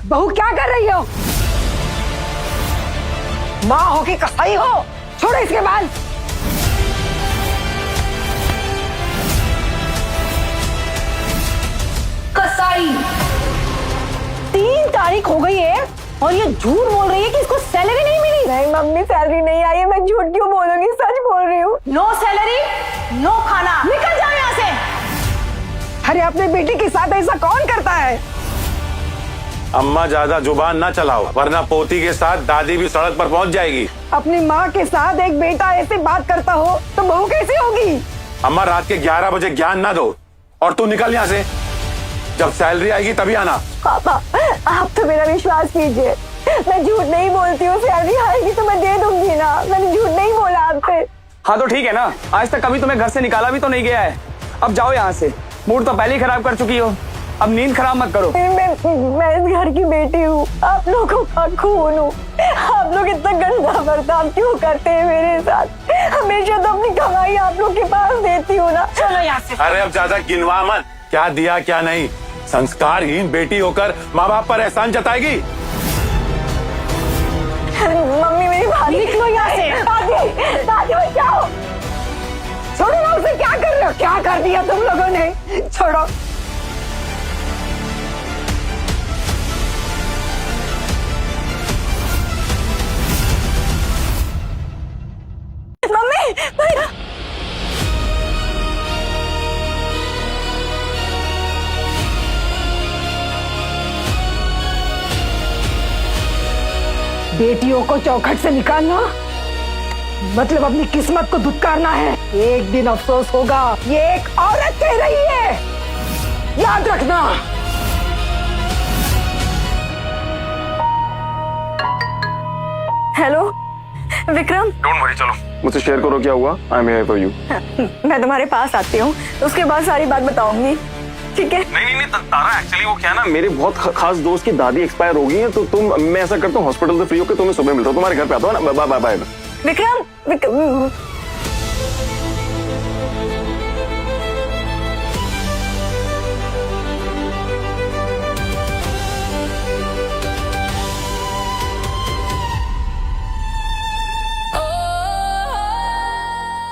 बहू क्या कर रही हो? माँ हो कि कसाई हो? छोड़ो इसके बाल। कसाई 3 तारीख हो गई है और ये झूठ बोल रही है कि इसको सैलरी नहीं मिली। नहीं मम्मी, सैलरी नहीं आई है। मैं झूठ क्यों बोलूंगी, सच बोल रही हूँ। नो सैलरी, नो खाना, निकल जाओ यहाँ से। अरे अपने बेटी के साथ ऐसा कौन करता है? अम्मा ज्यादा जुबान ना चलाओ, वरना पोती के साथ दादी भी सड़क पर पहुंच जाएगी। अपनी माँ के साथ एक बेटा ऐसे बात करता हो तो बहू कैसी होगी? अम्मा रात के 11 बजे ज्ञान ना दो और तू निकल यहाँ से। जब सैलरी आएगी तभी आना। पापा, आप तो मेरा विश्वास कीजिए, मैं झूठ नहीं बोलती हूँ। सैलरी आएगी तो मैं दे दूंगी ना। मैंने झूठ नहीं बोला आपसे। हाँ तो ठीक है ना, आज तक कभी तुम्हें घर से निकाला भी तो नहीं गया है। अब जाओ यहाँ से, मूड तो पहले ही खराब कर चुकी हो, अब नींद खराब मत करो। मैं इस घर की बेटी हूँ, आप लोगों का खून हूँ। आप लोग इतना गंदा बर्ताव क्यों करते हैं मेरे साथ? हमेशा तो अपनी कमाई आप लोग के पास देती हूँ ना। चलो यहाँ से। अरे अब ज्यादा गिनवा मत, क्या दिया क्या नहीं। संस्कारहीन बेटी होकर माँ बाप पर एहसान जताएगी। मम्मी मेरी बात निकलो यहाँ से। दादी, दादी बचाओ। छोड़ो ना उसे। क्या कर रहे हो? क्या कर दिया तुम लोगों ने? छोड़ो। मम्मी भैया, बेटियों को चौखट से निकालना मतलब अपनी किस्मत को धुतकारना है। एक दिन अफसोस होगा। ये एक औरत कह रही है, याद रखना। हेलो विक्रम। डोंट वरी, चलो मुझसे शेयर करो क्या हुआ। I am here for you. मैं तुम्हारे पास आती हूँ, उसके बाद सारी बात बताऊंगी, ठीक है? नहीं तारा, एक्चुअली वो क्या है ना, मेरे बहुत खास दोस्त की दादी एक्सपायर हो गई है, तो मैं ऐसा करता हूँ हॉस्पिटल से फ्री होकर तुम्हें सुबह मिलता हूँ, तुम्हारे घर पे आता हूँ ना। Bye bye bye. Vikram, Vikram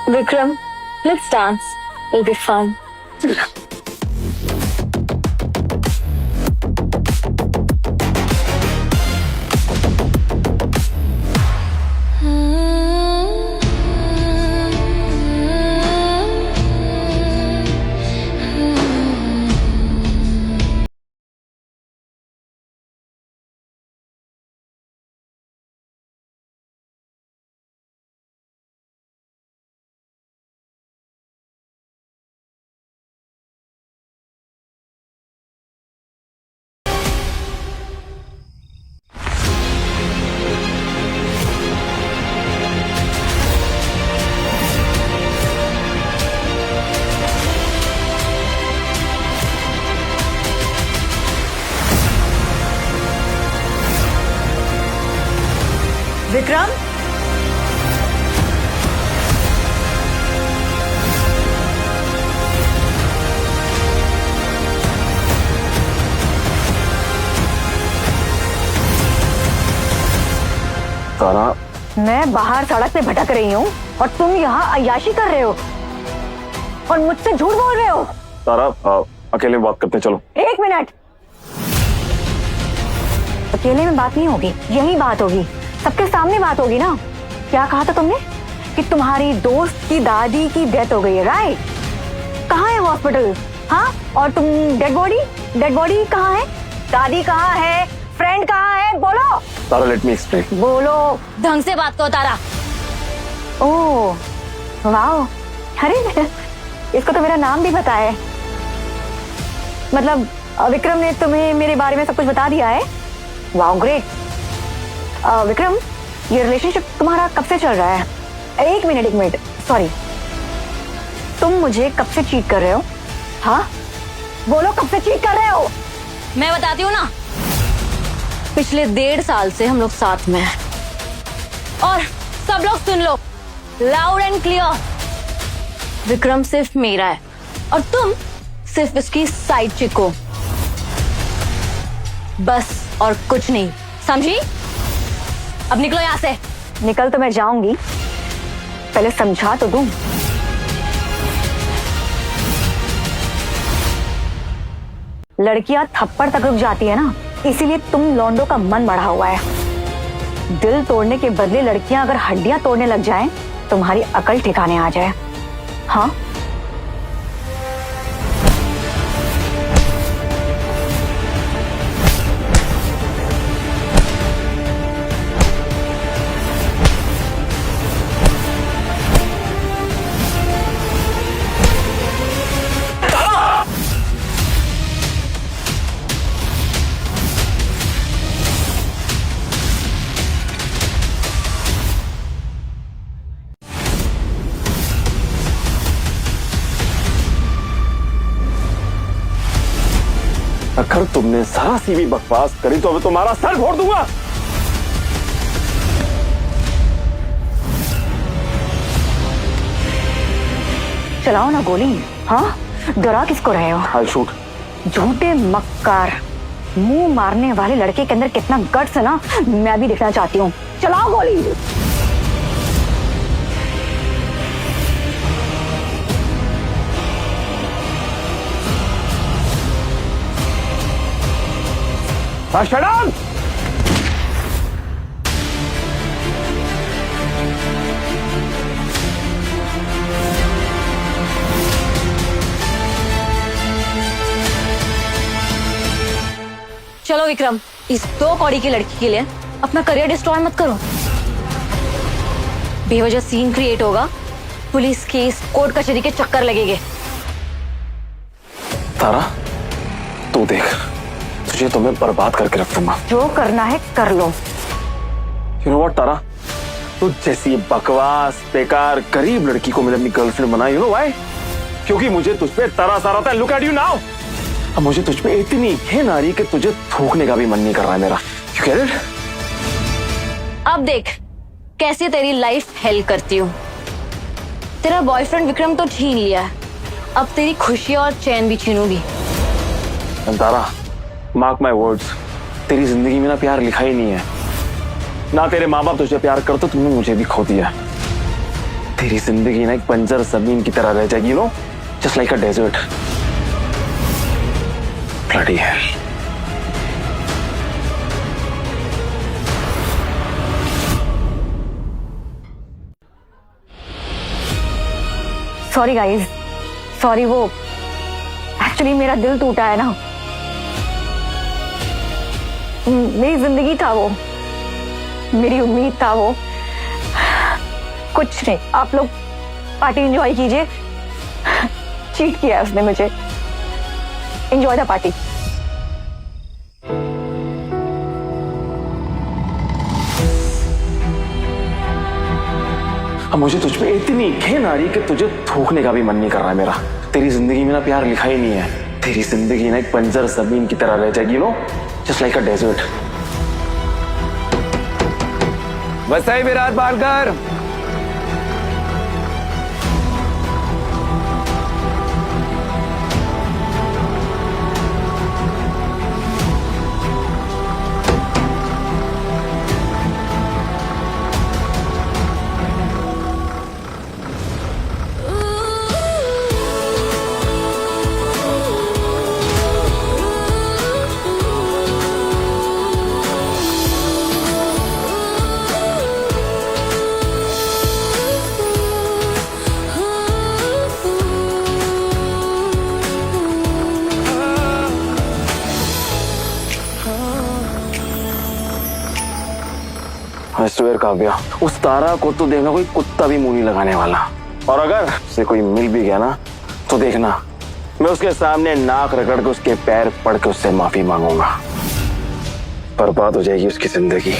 Vikram, let's dance. It'll be fun. Vikram, Tara, मैं बाहर सड़क पे भटक रही हूँ और तुम यहाँ अय्याशी कर रहे हो और मुझसे झूठ बोल रहे हो। तारा, अकेले बात करते हैं, चलो। 1 मिनट। अकेले में बात नहीं होगी, यही बात होगी, सबके सामने बात होगी ना। क्या कहा था तुमने कि तुम्हारी दोस्त की दादी की डेथ हो गई है, राइट? कहाँ है हॉस्पिटल? हाँ, और तुम डेड बॉडी कहाँ है? दादी कहाँ है? फ्रेंड कहाँ है? बोलो। तारा, लेट मी एक्सप्लेन। बोलो। ढंग से बात करो तारा। ओह वाओ, अरे इसको तो मेरा नाम भी पता है। मतलब विक्रम ने तुम्हें मेरे बारे में सब कुछ बता दिया है? Wow great. विक्रम, ये रिलेशनशिप तुम्हारा कब से चल रहा है? एक मिनट, सॉरी, तुम मुझे कब से चीट कर रहे हो? हाँ बोलो, कब से चीट कर रहे हो? मैं बताती हूँ ना, पिछले 1.5 साल से हम लोग साथ में हैं। और सब लोग सुन लो, लाउड एंड क्लियर। विक्रम सिर्फ मेरा है और तुम सिर्फ इसकी साइड चिक हो। बस और कुछ नहीं, समझी? अब निकलो यहाँ से। निकल तो मैं जाऊंगी, पहले समझा तो दूं। लड़कियां थप्पड़ तक रुक जाती है ना, इसीलिए तुम लौंडों का मन बढ़ा हुआ है। दिल तोड़ने के बदले लड़कियां अगर हड्डियां तोड़ने लग जाएं, तुम्हारी अकल ठिकाने आ जाए। हाँ, अगर तुमने जरा सी भी बकवास करी तो मैं तुम्हारा सर फोड़ दूंगा। चलाओ ना गोली। हाँ, डरा किसको रहे हो? I'll shoot। झूठे मक्कार, मुंह मारने वाले लड़के के अंदर कितना गट्स है ना, मैं भी देखना चाहती हूँ। चलाओ गोली। Shut up! चलो विक्रम, इस 2 कौड़ी की लड़की के लिए अपना करियर डिस्ट्रॉय मत करो। बेवजह सीन क्रिएट होगा, पुलिस केस, कोर्ट कचहरी के चक्कर लगेंगे। तारा, तू देख, तुझे तो मैं बर्बाद करके रख दूंगा। जो करना है कर लो। You know what, तारा, तू जैसी बकवास बेकार गरीब लड़की को मैंने अपनी गर्लफ्रेंड बनाई। You know why? क्योंकि मुझे तुझ पे तरस आ रहा था। Look at you now। अब मुझे तुझ पे इतनी घिन आ रही कि तुझे थूकने का भी मन नहीं कर रहा है मेरा। You get it? अब देख कैसे तेरी लाइफ हेल करती हूँ। तेरा बॉयफ्रेंड विक्रम तो छीन लिया है, अब तेरी खुशी और चैन भी छीनूंगी। तारा, मार्क माई वर्ड्स, तेरी जिंदगी में ना प्यार लिखा ही नहीं है। ना तेरे माँ बाप तुझे प्यार करते, तुमने मुझे भी खो दिया। तेरी जिंदगी ना एक बंजर जमीन की तरह रह जाएगी, no, just like a desert. Bloody hell. Sorry guys, sorry. वो एक्चुअली मेरा दिल टूटा है ना, मेरी जिंदगी था वो, मेरी उम्मीद था वो। कुछ नहीं, आप लोग पार्टी एंजॉय कीजिए। चीट किया उसने मुझे। Enjoy the party. अब मुझे तुझ पे इतनी घिन आ रही कि तुझे थूकने का भी मन नहीं कर रहा है मेरा। तेरी जिंदगी में ना प्यार लिखा ही नहीं है। तेरी जिंदगी ना एक बंजर जमीन की तरह रह जाएगी, no, just like a desert. Vasai Virat Balkar. I swear Kavya, उस तारा को तो देखना कोई कुत्ता भी मुंह नहीं लगाने वाला। और अगर उसे कोई मिल भी गया ना, तो देखना मैं उसके सामने नाक रगड़ के उसके पैर पड़ के उससे माफी मांगूंगा। बर्बाद हो जाएगी उसकी जिंदगी।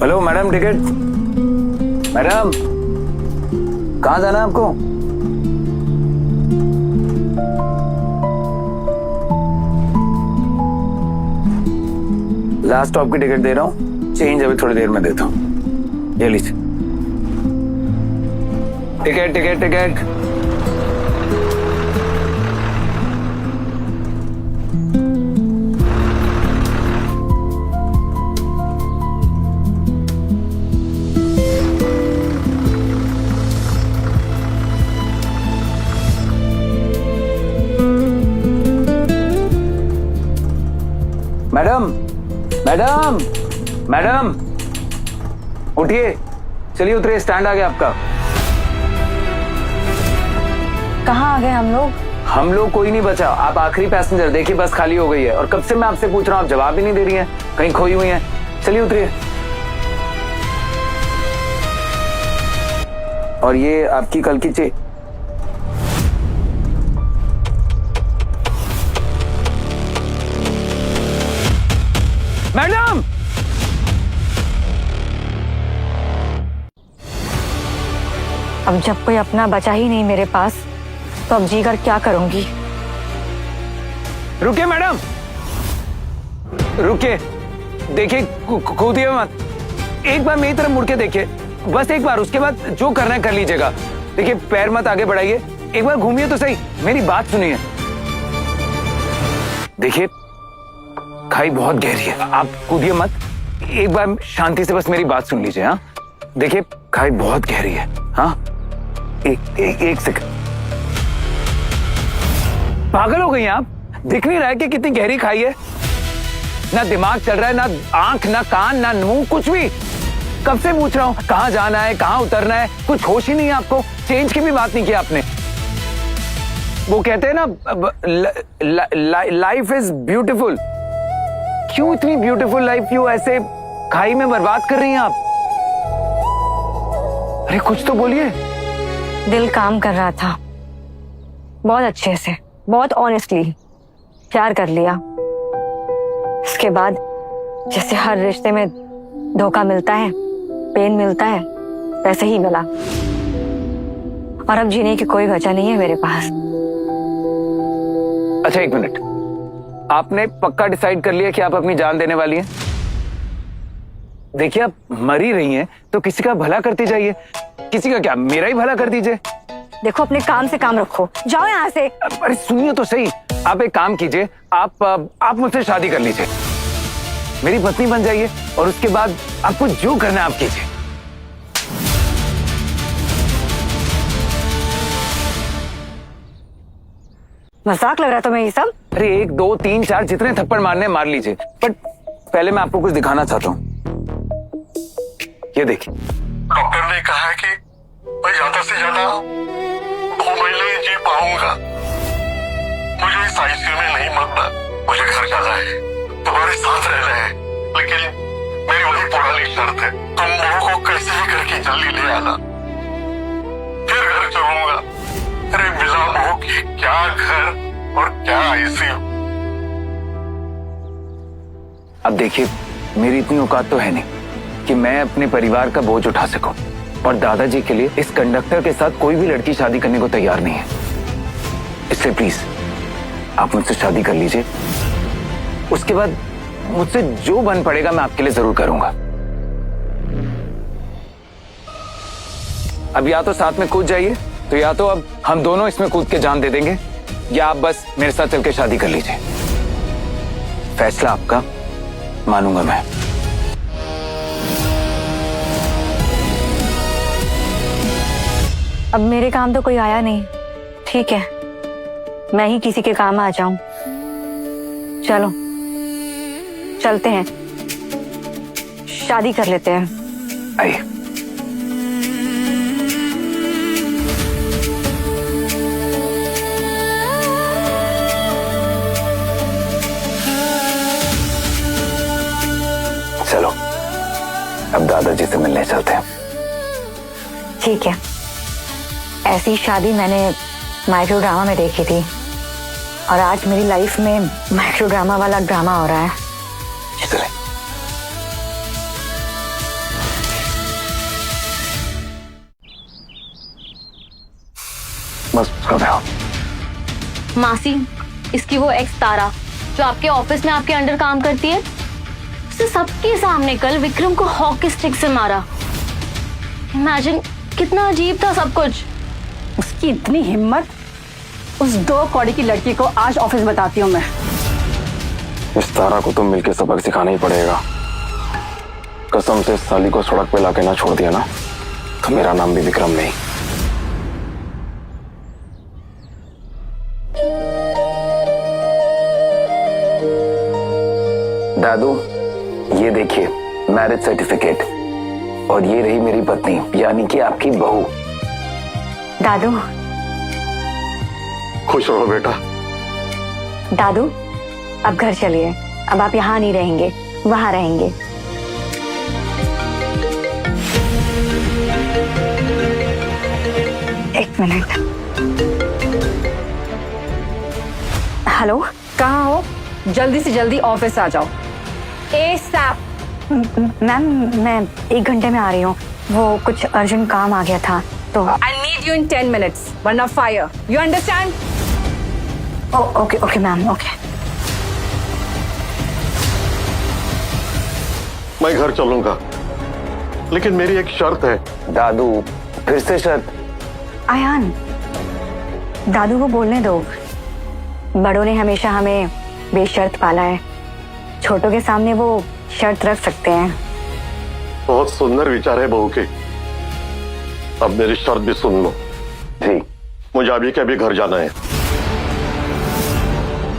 Hello madam, ticket. मैडम, कहाँ जाना है आपको? लास्ट स्टॉप की टिकट दे रहा हूँ, चेंज अभी थोड़ी देर में देता हूँ। ये लीजिए ticket ticket ticket. Madam madam madam उठिए, चलिए उतरिए, स्टैंड आ गया आपका। कहाँ आ गए हम लोग? हम लोग कोई नहीं बचा, आप आखिरी पैसेंजर। देखिए बस खाली हो गई है और कब से मैं आपसे पूछ रहा हूँ, आप जवाब ही नहीं दे रही हैं, कहीं खोई हुई हैं। चलिए उतरिए। और ये आपकी कल की मैडम, अब जब कोई अपना बचा ही नहीं मेरे पास, तो अब जी कर क्या करूंगी? रुकिए मैडम, रुकिए, देखिए कूदिए मत, एक बार मेरी तरफ मुड़ के देखिए, बस एक बार, उसके बाद जो करना है कर लीजिएगा। देखिए पैर मत आगे बढ़ाइए, एक बार घूमिए तो सही, मेरी बात सुनिए। देखिए खाई बहुत गहरी है, आप कूदिए मत, एक बार शांति से बस मेरी बात सुन लीजिए। हाँ देखिए खाई बहुत गहरी है। हाँ एक सेकंड। पागल हो गई आप? दिख नहीं रहा है कि कितनी गहरी खाई है? ना दिमाग चल रहा है, ना आंख, ना कान, ना मुंह, कुछ भी। कब से पूछ रहा हूं कहां जाना है, कहां उतरना है, कुछ होश ही नहीं है आपको। चेंज की भी बात नहीं की आपने। वो कहते हैं ना लाइफ इज ब्यूटीफुल। क्यों इतनी ब्यूटीफुल लाइफ क्यों ऐसे खाई में बर्बाद कर रही हैं आप? अरे कुछ तो बोलिए। दिल काम कर रहा था, बहुत अच्छे से, बहुत ऑनेस्टली प्यार कर लिया। इसके बाद जैसे हर रिश्ते में धोखा मिलता है, पेन मिलता है, वैसे ही मिला। और अब जीने की कोई वजह नहीं है मेरे पास। अच्छा एक मिनट, आपने पक्का डिसाइड कर लिया कि आप अपनी जान देने वाली हैं? देखिए आप मर ही रही हैं तो किसी का भला करते जाइए। किसी का क्या, मेरा ही भला कर दीजिए। देखो अपने काम से काम रखो, जाओ यहाँ से। अरे सुनिए तो सही, आप एक काम कीजिए, आप मुझसे शादी कर लीजिए, मेरी पत्नी बन जाइए, और उसके बाद आपको जो करना है आप कीजिए। मजाक लग रहा है तुम्हें ये सब? अरे 1 2 3 4 जितने थप्पड़ मारने मार लीजिए, बट पहले मैं आपको कुछ दिखाना चाहता हूँ। ये देखिए, डॉक्टर ने कहा है कि मैं ज्यादा से ज्यादा 2 महीने जी पाऊंगा। मुझे इस आईसीयू में नहीं मरना, मुझे घर जाना है, तुम्हारे साथ रहना है। लेकिन मेरी वही पुरानी शर्त है, तुम बहू को कैसे भी करके जल्दी ले आना, फिर घर चलूंगा। अरे बिना बहू की क्या घर और क्या आईसीयू। अब देखिए मेरी इतनी औकात तो है नहीं कि मैं अपने परिवार का बोझ उठा सकूं, और दादाजी के लिए इस कंडक्टर के साथ कोई भी लड़की शादी करने को तैयार नहीं है। इसलिए प्लीज आप मुझसे शादी कर लीजिए, उसके बाद मुझसे जो बन पड़ेगा मैं आपके लिए जरूर करूंगा। अब या तो साथ में कूद जाइए, तो या तो अब हम दोनों इसमें कूद के जान दे देंगे, या आप बस मेरे साथ चल के शादी कर लीजिए। फैसला आपका, मानूंगा मैं। अब मेरे काम तो कोई आया नहीं, ठीक है, मैं ही किसी के काम आ जाऊं। चलो चलते हैं, शादी कर लेते हैं। आइए। चलो अब दादाजी से मिलने चलते हैं। ठीक है, ऐसी शादी मैंने माइक्रो ड्रामा में देखी थी, और आज मेरी लाइफ में माइक्रो ड्रामा वाला ड्रामा हो रहा है। बस उसका ब्याह। मासी, इसकी वो एक्स तारा जो आपके ऑफिस में आपके अंडर काम करती है, उसने सबके सामने कल विक्रम को हॉकी स्टिक से मारा। इमेजिन, कितना अजीब था सब कुछ। उसकी इतनी हिम्मत। उस 2 कौड़ी की लड़की को आज ऑफिस बताती हूँ मैं। इस तारा को तो मिलके सबक सिखाना ही पड़ेगा। कसम से साली को सड़क पे लाके ना छोड़ दिया ना तो मेरा नाम भी विक्रम नहीं। दादू, ये देखिए मैरिज सर्टिफिकेट, और ये रही मेरी पत्नी यानी कि आपकी बहू। दादू, खुश रहो बेटा। दादू, अब घर चलिए। अब आप यहाँ नहीं रहेंगे, वहां रहेंगे। एक मिनट। हेलो, कहाँ हो? जल्दी से जल्दी ऑफिस आ जाओ। ASAP। मैम, मैं 1 घंटे में आ रही हूँ। वो कुछ अर्जेंट काम आ गया था तो। I need you in 10 minutes, वरना fire. You understand? Okay okay ma'am, okay. मैं घर चलूंगा, लेकिन मेरी एक शर्त है। दादू, फिर से शर्त? आयान, दादू को बोलने दो। बड़ों ने हमेशा हमें बेशर्त पाला है, छोटों के सामने वो शर्त रख सकते हैं। बहुत सुंदर विचार है बहू के। अब मेरी शर्त भी सुन लो। जी। मुझे अभी के अभी घर जाना है।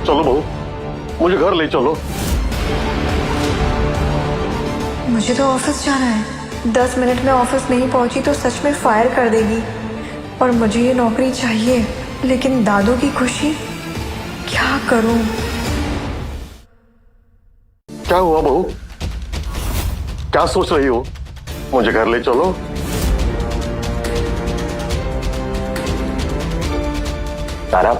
चलो बहू, मुझे घर ले चलो। मुझे तो ऑफिस जाना है। 10 मिनट में ऑफिस नहीं पहुंची तो सच में फायर कर देगी। और मुझे ये नौकरी चाहिए, लेकिन दादू की खुशी, क्या करूं? क्या हुआ बहू? क्या सोच रही हो? मुझे घर ले चलो। तारा,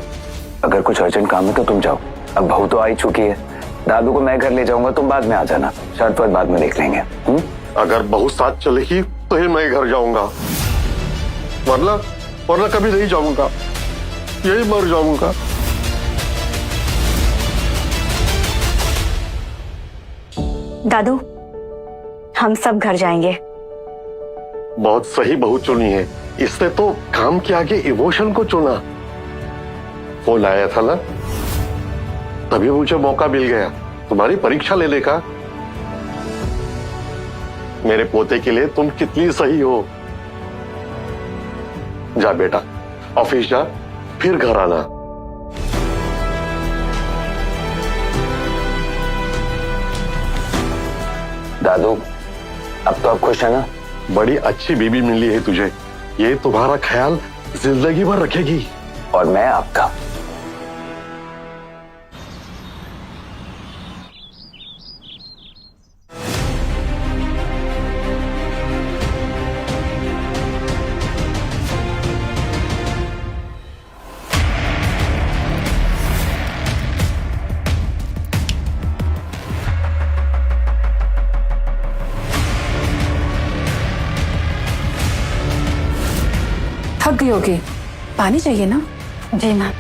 अगर कुछ अर्जेंट काम है तो तुम जाओ। अब बहू तो आ ही चुकी है। दादू को मैं घर ले जाऊंगा, तुम बाद में आ जाना। शर्त वर्त बाद में देख लेंगे। अगर बहू साथ चलेगी तो ही मैं घर जाऊंगा, वरना कभी नहीं जाऊंगा। यही मर जाऊंगा। दादू, हम सब घर जाएंगे। बहुत सही बहू चुनी है। इसने तो काम के आगे इमोशन को चुना। फोन आया था ना, तभी मुझे मौका मिल गया तुम्हारी परीक्षा लेने का। मेरे पोते के लिए तुम कितनी सही हो। जा बेटा, ऑफिस जा, फिर घर आना। दादू, अब तो आप खुश है ना? बड़ी अच्छी बीबी मिली है तुझे। ये तुम्हारा ख्याल जिंदगी भर रखेगी। और मैं आपका। थक गई होगी, पानी चाहिए ना? जी मैम।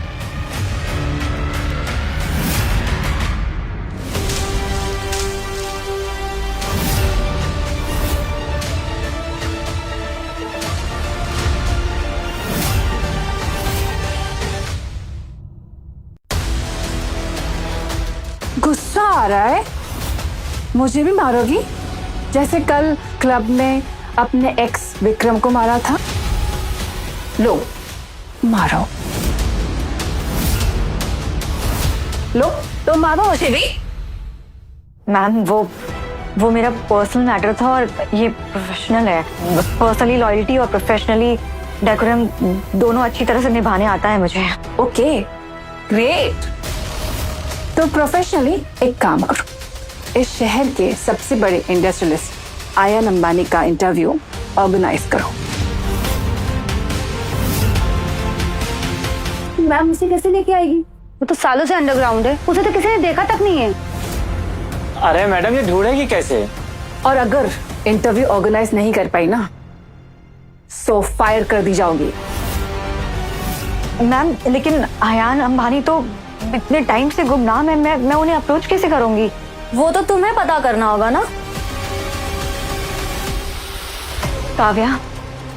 गुस्सा आ रहा है? मुझे भी मारोगी जैसे कल क्लब में अपने एक्स विक्रम को मारा था? लो, मारो। लो, तो मारो मुझे भी। मैम, वो मेरा पर्सनल मैटर था और ये प्रोफेशनल है। पर्सनली लॉयल्टी और प्रोफेशनली डेकोरम दोनों अच्छी तरह से निभाने आता है मुझे। Okay, great. तो प्रोफेशनली एक काम करो, इस शहर के सबसे बड़े इंडस्ट्रियलिस्ट आयन अंबानी का इंटरव्यू ऑर्गेनाइज करो। मैम, उसे कैसे लेके आएगी? वो तो सालों से अंडरग्राउंड है, उसे तो किसी ने देखा तक नहीं है। अरे मैडम, ये ढूंढेगी कैसे? और अगर इंटरव्यू ऑर्गेनाइज नहीं कर पाई ना, सो फायर कर दी जाओगी। मैम लेकिन अयान अंबानी तो इतने टाइम से गुमनाम है, मैं उन्हें अप्रोच कैसे करूंगी? वो तो तुम्हें पता करना होगा ना। काव्या,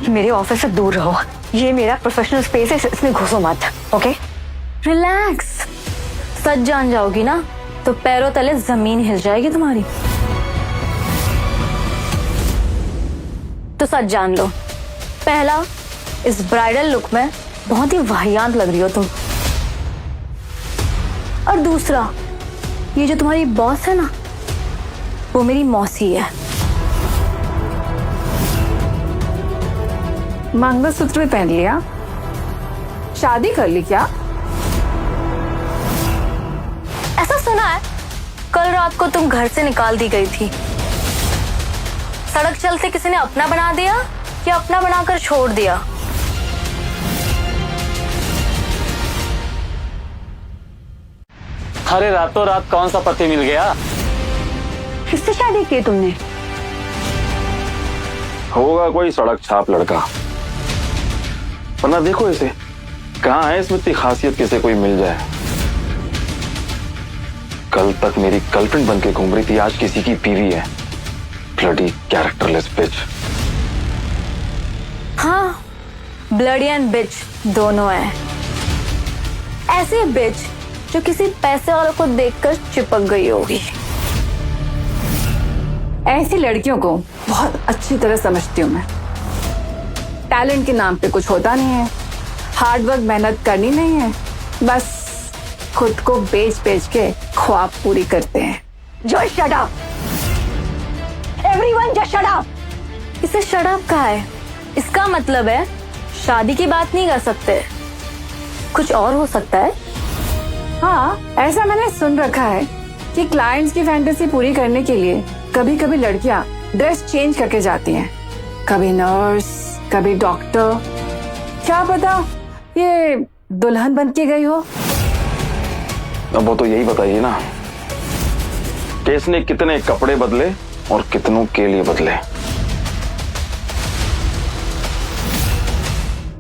मेरे ऑफिस से दूर रहो। ये मेरा प्रोफेशनल स्पेस है, इसमें घुसो मत। ओके? रिलैक्स। सच जान जाओगी ना तो पैरों तले जमीन हिल जाएगी तुम्हारी। तो सच जान लो, पहला, इस ब्राइडल लुक में बहुत ही वाहियात लग रही हो तुम। और दूसरा, ये जो तुम्हारी बॉस है ना, वो मेरी मौसी है। मंगलसूत्र भी पहन लिया, शादी कर ली क्या? ऐसा सुना है कल रात को तुम घर से निकाल दी गई थी। सड़क चलते किसी ने अपना बना दिया या अपना बनाकर छोड़ दिया? अरे रातों रात कौन सा पति मिल गया? किससे शादी की तुमने? होगा कोई सड़क छाप लड़का, वरना देखो इसे, कहाँ है इसमें इतनी खासियत किसे कोई मिल जाए। कल तक मेरी गर्लफ्रेंड बनके घूम रही थी, आज किसी की बीवी है। ब्लडी कैरेक्टरलेस बिच। हाँ, ब्लडी एंड बिच दोनों है। ऐसी बिच जो किसी पैसे वाले को देखकर चिपक गई होगी। ऐसी लड़कियों को बहुत अच्छी तरह समझती हूँ मैं। टैलेंट के नाम पे कुछ होता नहीं है, हार्ड वर्क मेहनत करनी नहीं है, बस खुद को बेच बेच के ख्वाब पूरी करते हैं। Just shut up! Everyone just shut up! इसे शट अप कहा है, इसका मतलब है शादी की बात नहीं कर सकते, कुछ और हो सकता है। हाँ, ऐसा मैंने सुन रखा है कि क्लाइंट्स की फैंटेसी पूरी करने के लिए कभी कभी लड़कियां ड्रेस चेंज करके जाती हैं, कभी नर्स, कभी डॉक्टर, क्या पता ये दुल्हन बन के गई हो। अब वो तो यही बताइए ना कि इसने कितने कपड़े बदले और कितनों के लिए बदले।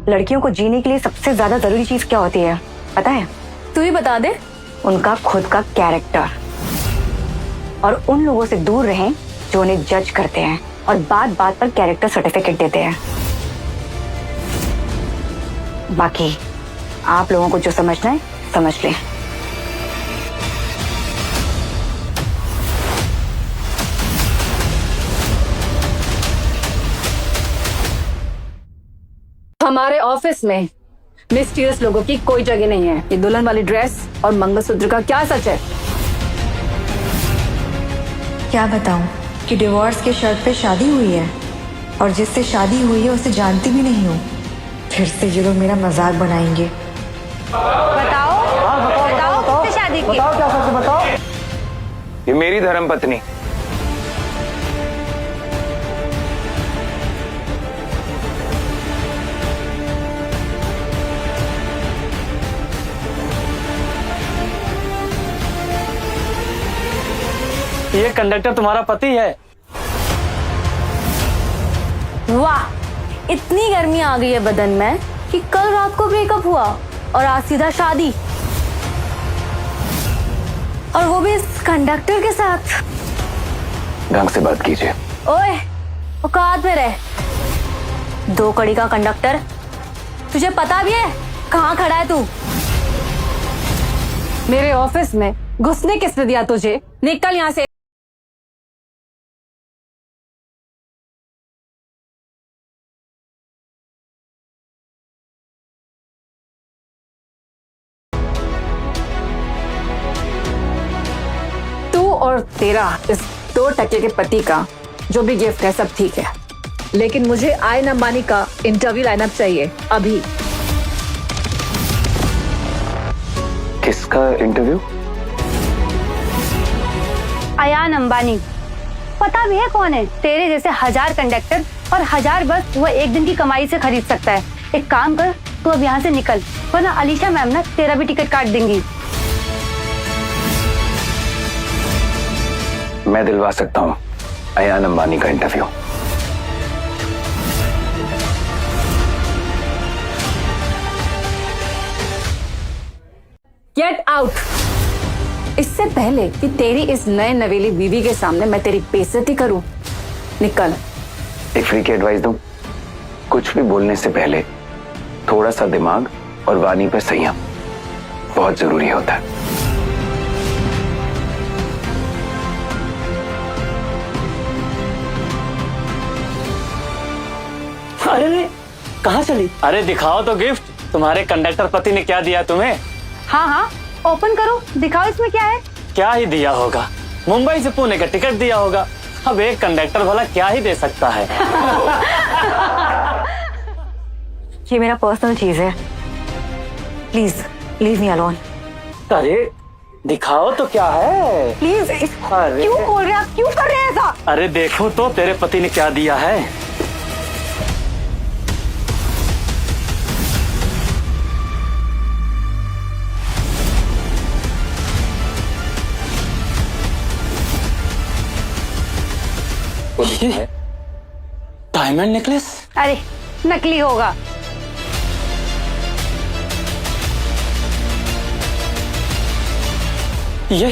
लड़कियों को जीने के लिए सबसे ज्यादा जरूरी चीज क्या होती है पता है? तू ही बता दे। उनका खुद का कैरेक्टर। और उन लोगों से दूर रहें जो उन्हें जज करते हैं और बात बात पर कैरेक्टर सर्टिफिकेट देते हैं। बाकी आप लोगों को जो समझना है समझ लें। हमारे ऑफिस में मिस्टीरियस लोगों की कोई जगह नहीं है। ये दुल्हन वाली ड्रेस और मंगलसूत्र का क्या सच है? क्या बताऊं कि डिवोर्स के शर्त पे शादी हुई है और जिससे शादी हुई है उसे जानती भी नहीं हूँ। फिर से ये लोग मेरा मजाक बनाएंगे। बताओ किससे शादी की? क्या सच बताओ। ये मेरी धर्मपत्नी। ये कंडक्टर तुम्हारा पति है? वाह, इतनी गर्मी आ गई है बदन में कि कल रात को ब्रेकअप हुआ और आज सीधा शादी, और वो भी इस कंडक्टर के साथ। ढंग से बात कीजिए। ओए, औकात में रह। 2 कड़ी का कंडक्टर, तुझे पता भी है कहाँ खड़ा है तू? मेरे ऑफिस में घुसने किसने दिया तुझे? निकल यहाँ से। और तेरा इस 2 टके के पति का जो भी गिफ्ट है सब ठीक है, लेकिन मुझे आयन अंबानी का इंटरव्यू लाइनअप चाहिए अभी। किसका इंटरव्यू? अयान अंबानी। पता भी है कौन है? तेरे जैसे 1000 कंडक्टर और 1000 बस वो एक दिन की कमाई से खरीद सकता है। एक काम कर, तू अब यहाँ से निकल, वरना अलीशा मैम ना तेरा भी टिकट काट देंगी। मैं दिलवा सकता हूँ अयान अंबानी का इंटरव्यू। Get out. इससे पहले कि तेरी इस नए नवेली बीवी के सामने मैं तेरी बेइज्जती करूं, निकल। एक फ्री की एडवाइस दूं, कुछ भी बोलने से पहले थोड़ा सा दिमाग और वाणी पे संयम बहुत जरूरी होता है। अरे कहाँ चली? अरे दिखाओ तो गिफ्ट, तुम्हारे कंडक्टर पति ने क्या दिया तुम्हें? हाँ हाँ, ओपन करो, दिखाओ इसमें क्या है। क्या ही दिया होगा, मुंबई से पुणे का टिकट दिया होगा। अब एक कंडक्टर भला क्या ही दे सकता है। ये मेरा पर्सनल चीज है, प्लीज लीव मी अलोन। अरे दिखाओ तो क्या है। प्लीज, अरे। क्यों बोल रहे हैं आप, क्यों कर रहे हैं ऐसा? अरे देखो तो तेरे पति ने क्या दिया है। ये डायमंड नेकलेस। अरे नकली होगा। ये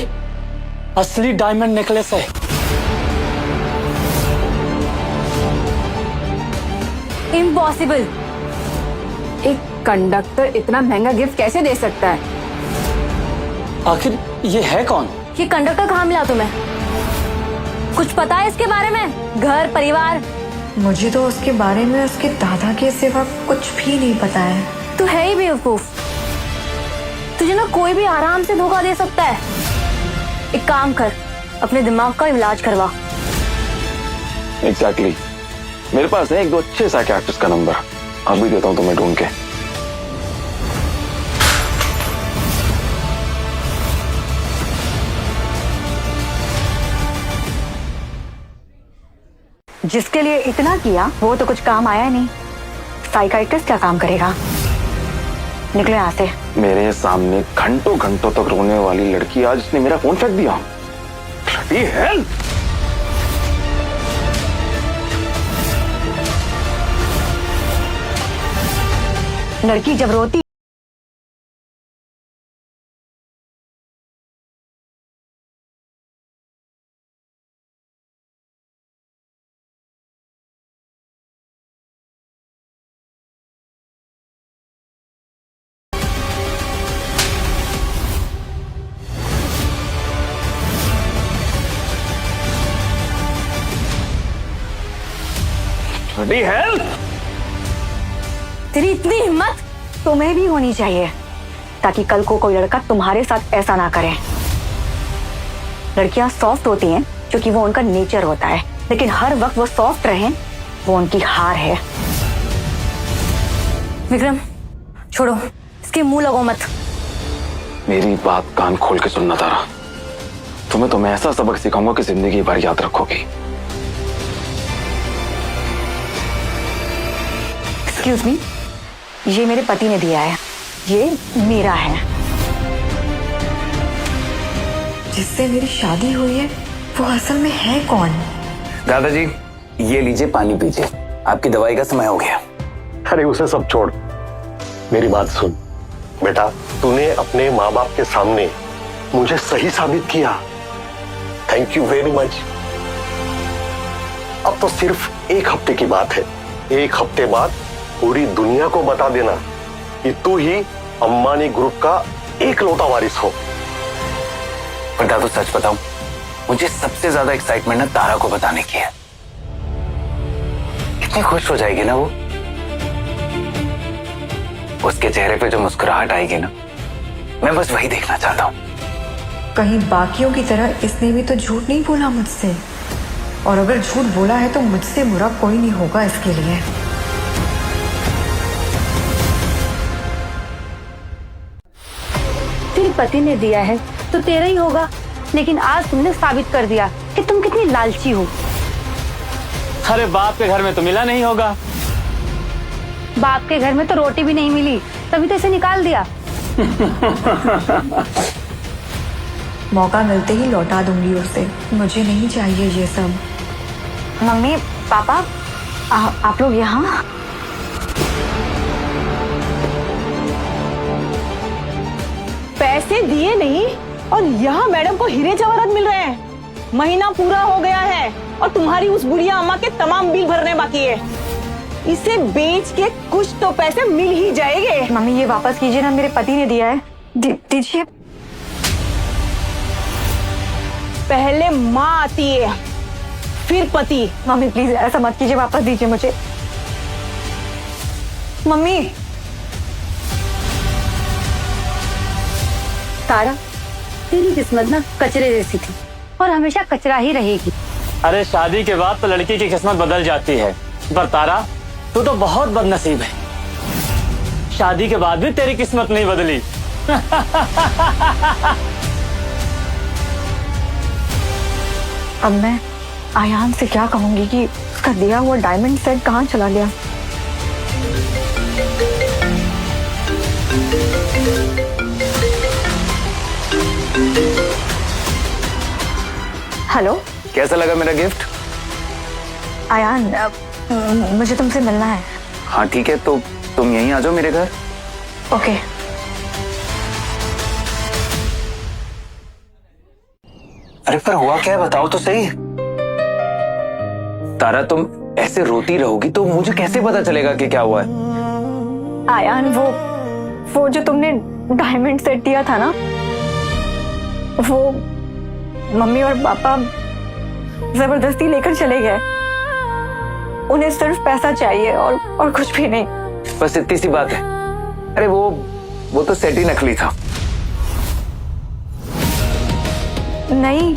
असली डायमंड नेकलेस है। इम्पॉसिबल। एक कंडक्टर इतना महंगा गिफ्ट कैसे दे सकता है? आखिर ये है कौन? ये कंडक्टर कहाँ मिला तुम्हें? कुछ पता है इसके बारे में? घर परिवार? मुझे तो उसके बारे में उसके दादा के सिवा कुछ भी नहीं पता है। तू है ही बेवकूफ। तुझे ना कोई भी आराम से धोखा दे सकता है। एक काम कर, अपने दिमाग का इलाज करवा। एग्जैक्टली। मेरे पास है एक दो अच्छे साइकियाट्रिस्ट का नंबर, अभी देता हूँ तुम्हें ढूंढ के। जिसके लिए इतना किया वो तो कुछ काम आया नहीं, साइकाइट्रिस्ट क्या काम करेगा? निकले यहाँ से। मेरे सामने घंटों घंटों तक रोने वाली लड़की आज इसने मेरा फोन फेंक दिया। Bloody hell! लड़की जब रोती Bloody hell! तेरी इतनी हिम्मत तुम्हें भी होनी चाहिए, ताकि कल को कोई लड़का तुम्हारे साथ ऐसा ना करे। लड़कियां सॉफ्ट होती हैं क्योंकि वो उनका नेचर होता है, लेकिन हर वक्त वो सॉफ्ट रहें वो उनकी हार है। विक्रम छोड़ो, इसके मुंह लगो मत। मेरी बात कान खोल के सुनना तारा, तुम्हें तो मैं ऐसा सबक सिखाऊंगा कि जिंदगी भर याद रखोगी। एक्सक्यूज मी, ये मेरे पति ने दिया है, ये मेरा है। जिससे मेरी शादी हुई है वो असल में है कौन? दादाजी ये लीजिए, पानी पीजिए, आपकी दवाई का समय हो गया। अरे उसे सब छोड़, मेरी बात सुन। बेटा, तूने अपने माँ बाप के सामने मुझे सही साबित किया। Thank you very much. अब तो सिर्फ एक हफ्ते की बात है। एक हफ्ते बाद पूरी दुनिया को बता देना कि तू ही अंबानी ग्रुप का एक लौता वारिस हो। पर दादू सच बताऊं, मुझे सबसे ज्यादा एक्साइटमेंट ना तारा को बताने की है। कितनी खुश हो जाएगी ना वो, उसके चेहरे पे जो मुस्कुराहट आएगी ना, मैं बस वही देखना चाहता हूँ। कहीं बाकियों की तरह इसने भी तो झूठ नहीं बोला मुझसे, और अगर झूठ बोला है तो मुझसे बुरा कोई नहीं होगा इसके लिए। तेरे पति ने दिया है तो तेरा ही होगा, लेकिन आज तुमने साबित कर दिया कि तुम कितनी लालची हो। अरे बाप के घर में तो मिला नहीं होगा। बाप के घर में तो रोटी भी नहीं मिली, तभी तो इसे निकाल दिया। मौका मिलते ही लौटा दूंगी उसे, मुझे नहीं चाहिए ये सब। मम्मी पापा आप लोग यहाँ? पैसे दिए नहीं और यहाँ मैडम को हीरे जवाहरात मिल रहे हैं। महीना पूरा हो गया है और तुम्हारी उस बुढ़िया अम्मा के तमाम बिल भरने बाकी है। इसे बेच के कुछ तो पैसे मिल ही जाएंगे। मम्मी ये वापस कीजिए ना, मेरे पति ने दिया है। दीजिए। पहले माँ आती है फिर पति। मम्मी प्लीज ऐसा मत कीजिए, वापस दीजिए मुझे। मम्मी। तारा, तेरी किस्मत ना कचरे जैसी थी और हमेशा कचरा ही रहेगी। अरे शादी के बाद तो लड़की की किस्मत बदल जाती है, पर तारा तू तो बहुत बदनसीब है। शादी के बाद भी तेरी किस्मत नहीं बदली। अब मैं आयान से क्या कहूंगी कि उसका दिया हुआ डायमंड सेट कहाँ चला गया। हेलो, कैसा लगा मेरा गिफ्ट? आयान, मुझे तुमसे मिलना है। हाँ ठीक है, तो तुम यहीं आ जाओ मेरे घर। ओके। अरे पर हुआ क्या है, बताओ तो सही। तारा तुम ऐसे रोती रहोगी तो मुझे कैसे पता चलेगा कि क्या हुआ है? आयान, वो जो तुमने डायमंड सेट दिया था ना, वो मम्मी और पापा जबरदस्ती लेकर चले गए। उन्हें सिर्फ पैसा चाहिए और कुछ भी नहीं। बस इतनी सी बात है। अरे वो तो सेट ही नकली था। नहीं,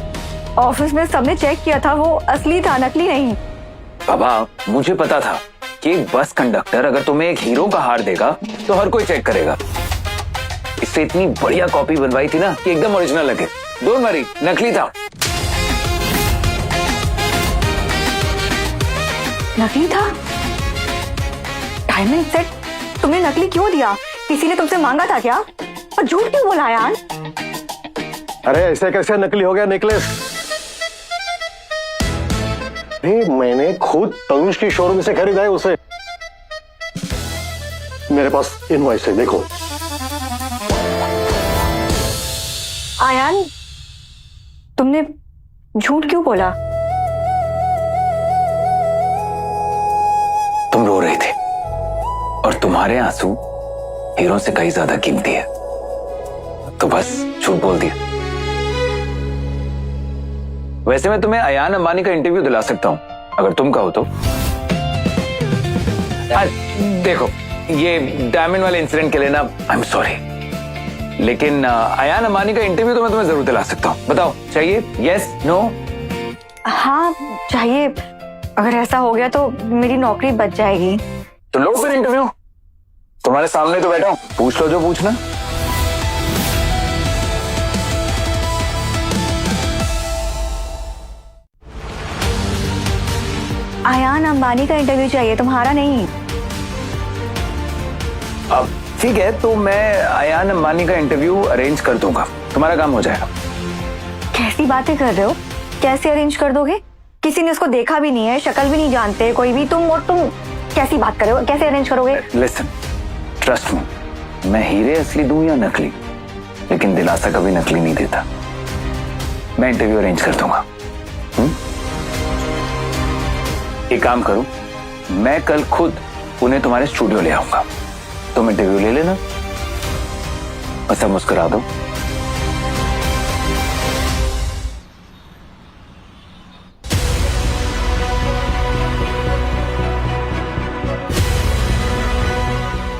ऑफिस में सबने चेक किया था, वो असली था, नकली नहीं। बाबा मुझे पता था कि बस कंडक्टर अगर तुम्हें एक हीरो का हार देगा तो हर कोई चेक करेगा। इससे इतनी बढ़िया कॉपी बनवाई थी ना कि एकदम ओरिजिनल लगे। डोंट वरी, नकली था। नकली था? डायमंड सेट तुमने नकली क्यों दिया? किसी ने तुमसे मांगा था क्या? और झूठ क्यों बोला यार? अरे ऐसे कैसे नकली हो गया नेकलेस? नहीं, मैंने खुद तनुष की शोरूम से खरीदा है उसे। मेरे पास इनवॉइस है, देखो। आयान, तुमने झूठ क्यों बोला? तुम रो रहे थे और तुम्हारे आंसू हीरो से कहीं ज्यादा कीमती है, तो बस झूठ बोल दिया। वैसे मैं तुम्हें अयान अंबानी का इंटरव्यू दिला सकता हूं अगर तुम कहो तो। देखो, ये डायमंड वाले इंसिडेंट के लिए ना आई एम सॉरी, लेकिन अयान अंबानी का इंटरव्यू तो मैं तुम्हें जरूर दिला सकता हूं। बताओ, चाहिए? Yes, no? हाँ चाहिए। अगर ऐसा हो गया तो मेरी नौकरी बच जाएगी। तो लो फिर इंटरव्यू, तुम्हारे सामने तो बैठा हूं, पूछ लो जो पूछना। आयान अंबानी का इंटरव्यू चाहिए, तुम्हारा नहीं। अब ठीक है, तो मैं अयान अंबानी का इंटरव्यू अरेंज कर दूंगा, तुम्हारा काम हो जाएगा। कैसी बातें कर रहे हो? कैसे अरेंज कर दोगे? किसी ने उसको देखा भी नहीं है, शक्ल भी नहीं जानते कोई भी। तुम कैसी बात कर रहे हो? कैसे अरेंज करोगे? लिसन, ट्रस्ट मी, मैं हीरे असली दूं या नकली, लेकिन दिलासा कभी नकली नहीं देता। मैं इंटरव्यू अरेंज कर दूंगा। एक काम करूं, मैं कल खुद उन्हें तुम्हारे स्टूडियो ले आऊंगा, तुम इंटरव्यू ले लेना और सब मुस्कुरा दो।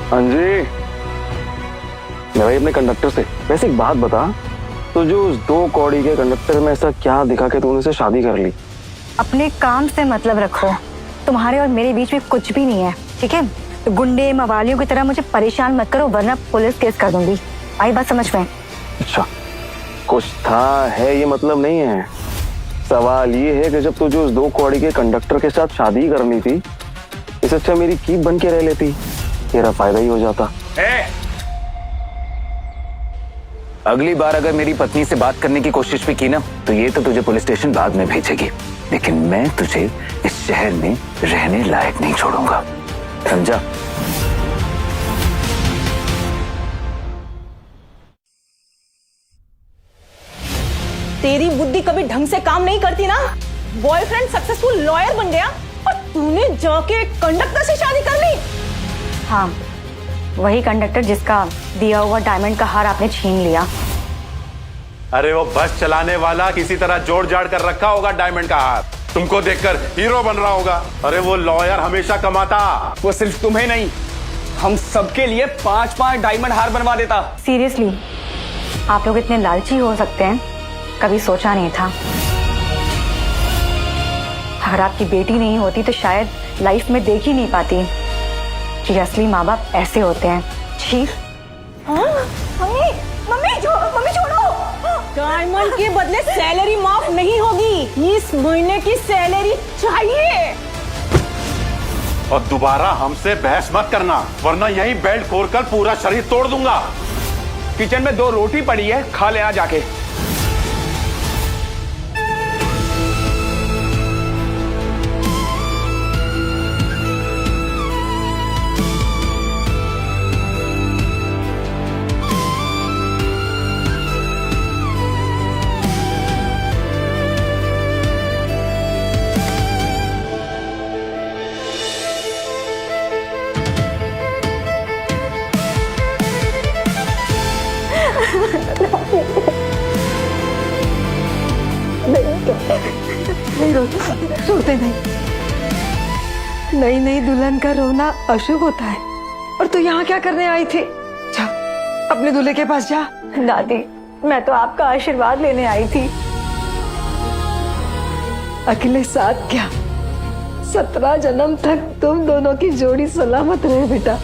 हाँ जी, मैं भाई अपने कंडक्टर से। वैसे एक बात बता, तो जो उस 2 कौड़ी के कंडक्टर में ऐसा क्या दिखा कि तूने उनसे शादी कर ली? अपने काम से मतलब रखो। तुम्हारे और मेरे बीच में कुछ भी नहीं है, ठीक है? तो गुंडे मवालियों की तरह मुझे परेशान मत करो, वरना पुलिस केस कर दूंगी। आई बात समझ में? अच्छा, कुछ था है ये मतलब नहीं है। सवाल ये है कि जब तुझे उस 2 कौड़ी के कंडक्टर के साथ शादी करनी थी, इससे अच्छा मेरी कीप बन के रह लेती, तेरा फायदा ही हो जाता। अगली बार अगर मेरी पत्नी से बात करने की कोशिश भी की ना, तो ये तो तुझे पुलिस स्टेशन बाद में भेजेगी, लेकिन मैं तुझे इस शहर में रहने लायक नहीं छोड़ूंगा, समझा? आयान, तेरी बुद्धि कभी ढंग से काम नहीं करती ना। बॉयफ्रेंड सक्सेसफुल लॉयर बन गया और तूने जाके कंडक्टर से शादी कर ली। हाँ, वही कंडक्टर जिसका दिया हुआ डायमंड का हार आपने छीन लिया। अरे वो बस चलाने वाला किसी तरह जोड़ जाड़ कर रखा होगा डायमंड का हार, तुमको देखकर हीरो बन रहा होगा। अरे वो लॉयर हमेशा कमाता। वो सिर्फ तुम्हें नहीं, हम सबके लिए 5-5 डायमंड हार बनवा देता। सीरियसली, आप लोग इतने लालची हो सकते हैं, कभी सोचा नहीं था। अगर आपकी बेटी नहीं होती तो शायद लाइफ में देख ही नहीं पाती कि असली माँ बाप ऐसे होते हैं। छी। मम्मी मम्मी छोड़ो। डायमंड के बदले सैलरी माफ नहीं होगी, इस महीने की सैलरी चाहिए। और दोबारा हमसे बहस मत करना, वरना यही बेल्ट खोलकर पूरा शरीर तोड़ दूंगा। किचन में 2 रोटी पड़ी है, खा ले आ जाके। रोते नहीं। नई नई दुल्हन का रोना अशुभ होता है। और तू यहाँ क्या करने आई थी? जा अपने दूल्हे के पास जा। दादी, मैं तो आपका आशीर्वाद लेने आई थी। अकेले साथ क्या, 17 जन्म तक तुम दोनों की जोड़ी सलामत रहे बेटा।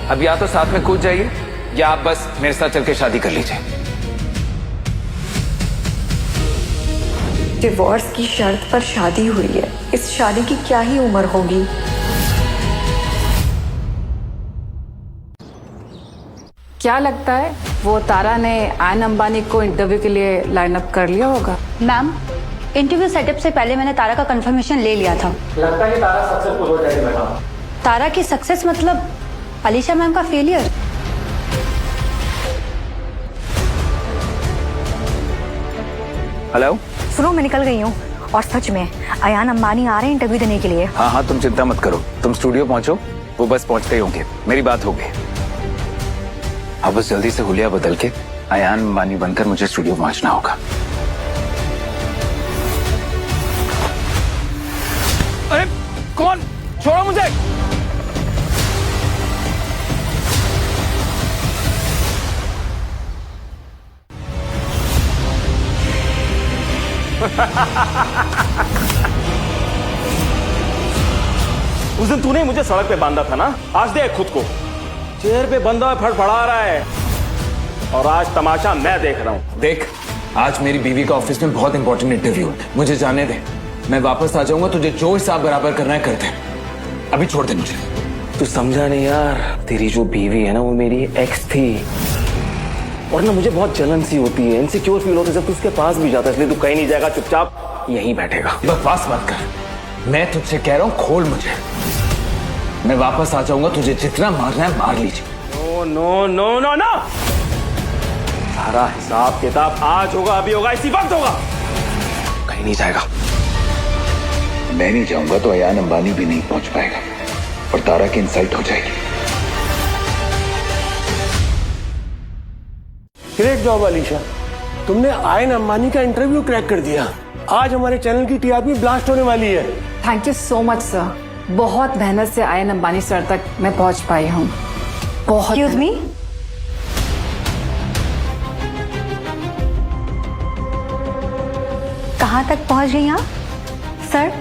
अब या तो साथ में कूद जाइए या आप बस मेरे साथ चल के शादी कर लीजिए। डिवोर्स की शर्त पर शादी हुई है, इस शादी की क्या ही उम्र होगी। क्या लगता है वो तारा ने आयन अंबानी को इंटरव्यू के लिए लाइन अप कर लिया होगा? मैम, इंटरव्यू सेटअप से पहले मैंने तारा का कंफर्मेशन ले लिया था। लगता है कि तारा सक्सेसफुल हो जाएगी मैडम। तारा की सक्सेस मतलब अलीशा मैम का फेलियर। हेलो। सुनो, मैं निकल गई हूँ और सच में अयान अंबानी आ रहे हैं इंटरव्यू देने के लिए। हाँ, तुम चिंता मत करो, तुम स्टूडियो पहुंचो, वो बस पहुंचते ही होंगे। मेरी बात हो गई, अब बस जल्दी से हुलिया बदल के अयान अंबानी बनकर मुझे स्टूडियो पहुंचना होगा। अरे कौन? छोड़ो मुझे। उस दिन तूने मुझे सड़क पे बांधा था ना, आज देख खुद को चेयर पे बंधा हुआ फड़फड़ा रहा है। और आज तमाशा मैं देख रहा हूँ। देख, आज मेरी बीवी का ऑफिस में बहुत इंपॉर्टेंट इंटरव्यू है, मुझे जाने दे। मैं वापस आ जाऊंगा, तुझे जो हिसाब बराबर करना है करते। अभी छोड़ दे मुझे। तू समझा नहीं यार, तेरी जो बीवी है ना वो मेरी एक्स थी। और ना मुझे बहुत जलन सी होती है, इनसिक्योर फील होता है जब तू उसके पास भी जाता है, इसलिए तू कहीं नहीं जाएगा, चुपचाप यहीं बैठेगा। बकवास मत कर, मैं तुझसे कह रहा हूँ खोल मुझे। मैं वापस आ जाऊंगा, तुझे जितना मारना है मार लीजिए। No no no no no, सारा हिसाब किताब आज होगा, अभी होगा, इसी वक्त होगा। कहीं नहीं जाएगा। मैं नहीं जाऊंगा तो अयान अंबानी भी नहीं पहुंच पाएगा और तारा की इंसल्ट हो जाएगी। ग्रेट जॉब अलीशा, तुमने आयन अंबानी का इंटरव्यू क्रैक कर दिया। आज हमारे चैनल की टीआरपी ब्लास्ट होने वाली है। Thank you so much sir, बहुत मेहनत से आयन अंबानी सर तक मैं पहुंच पाई हूँ। बहुत। एक्सक्यूज मी, कहाँ तक पहुँच गई आप? सर,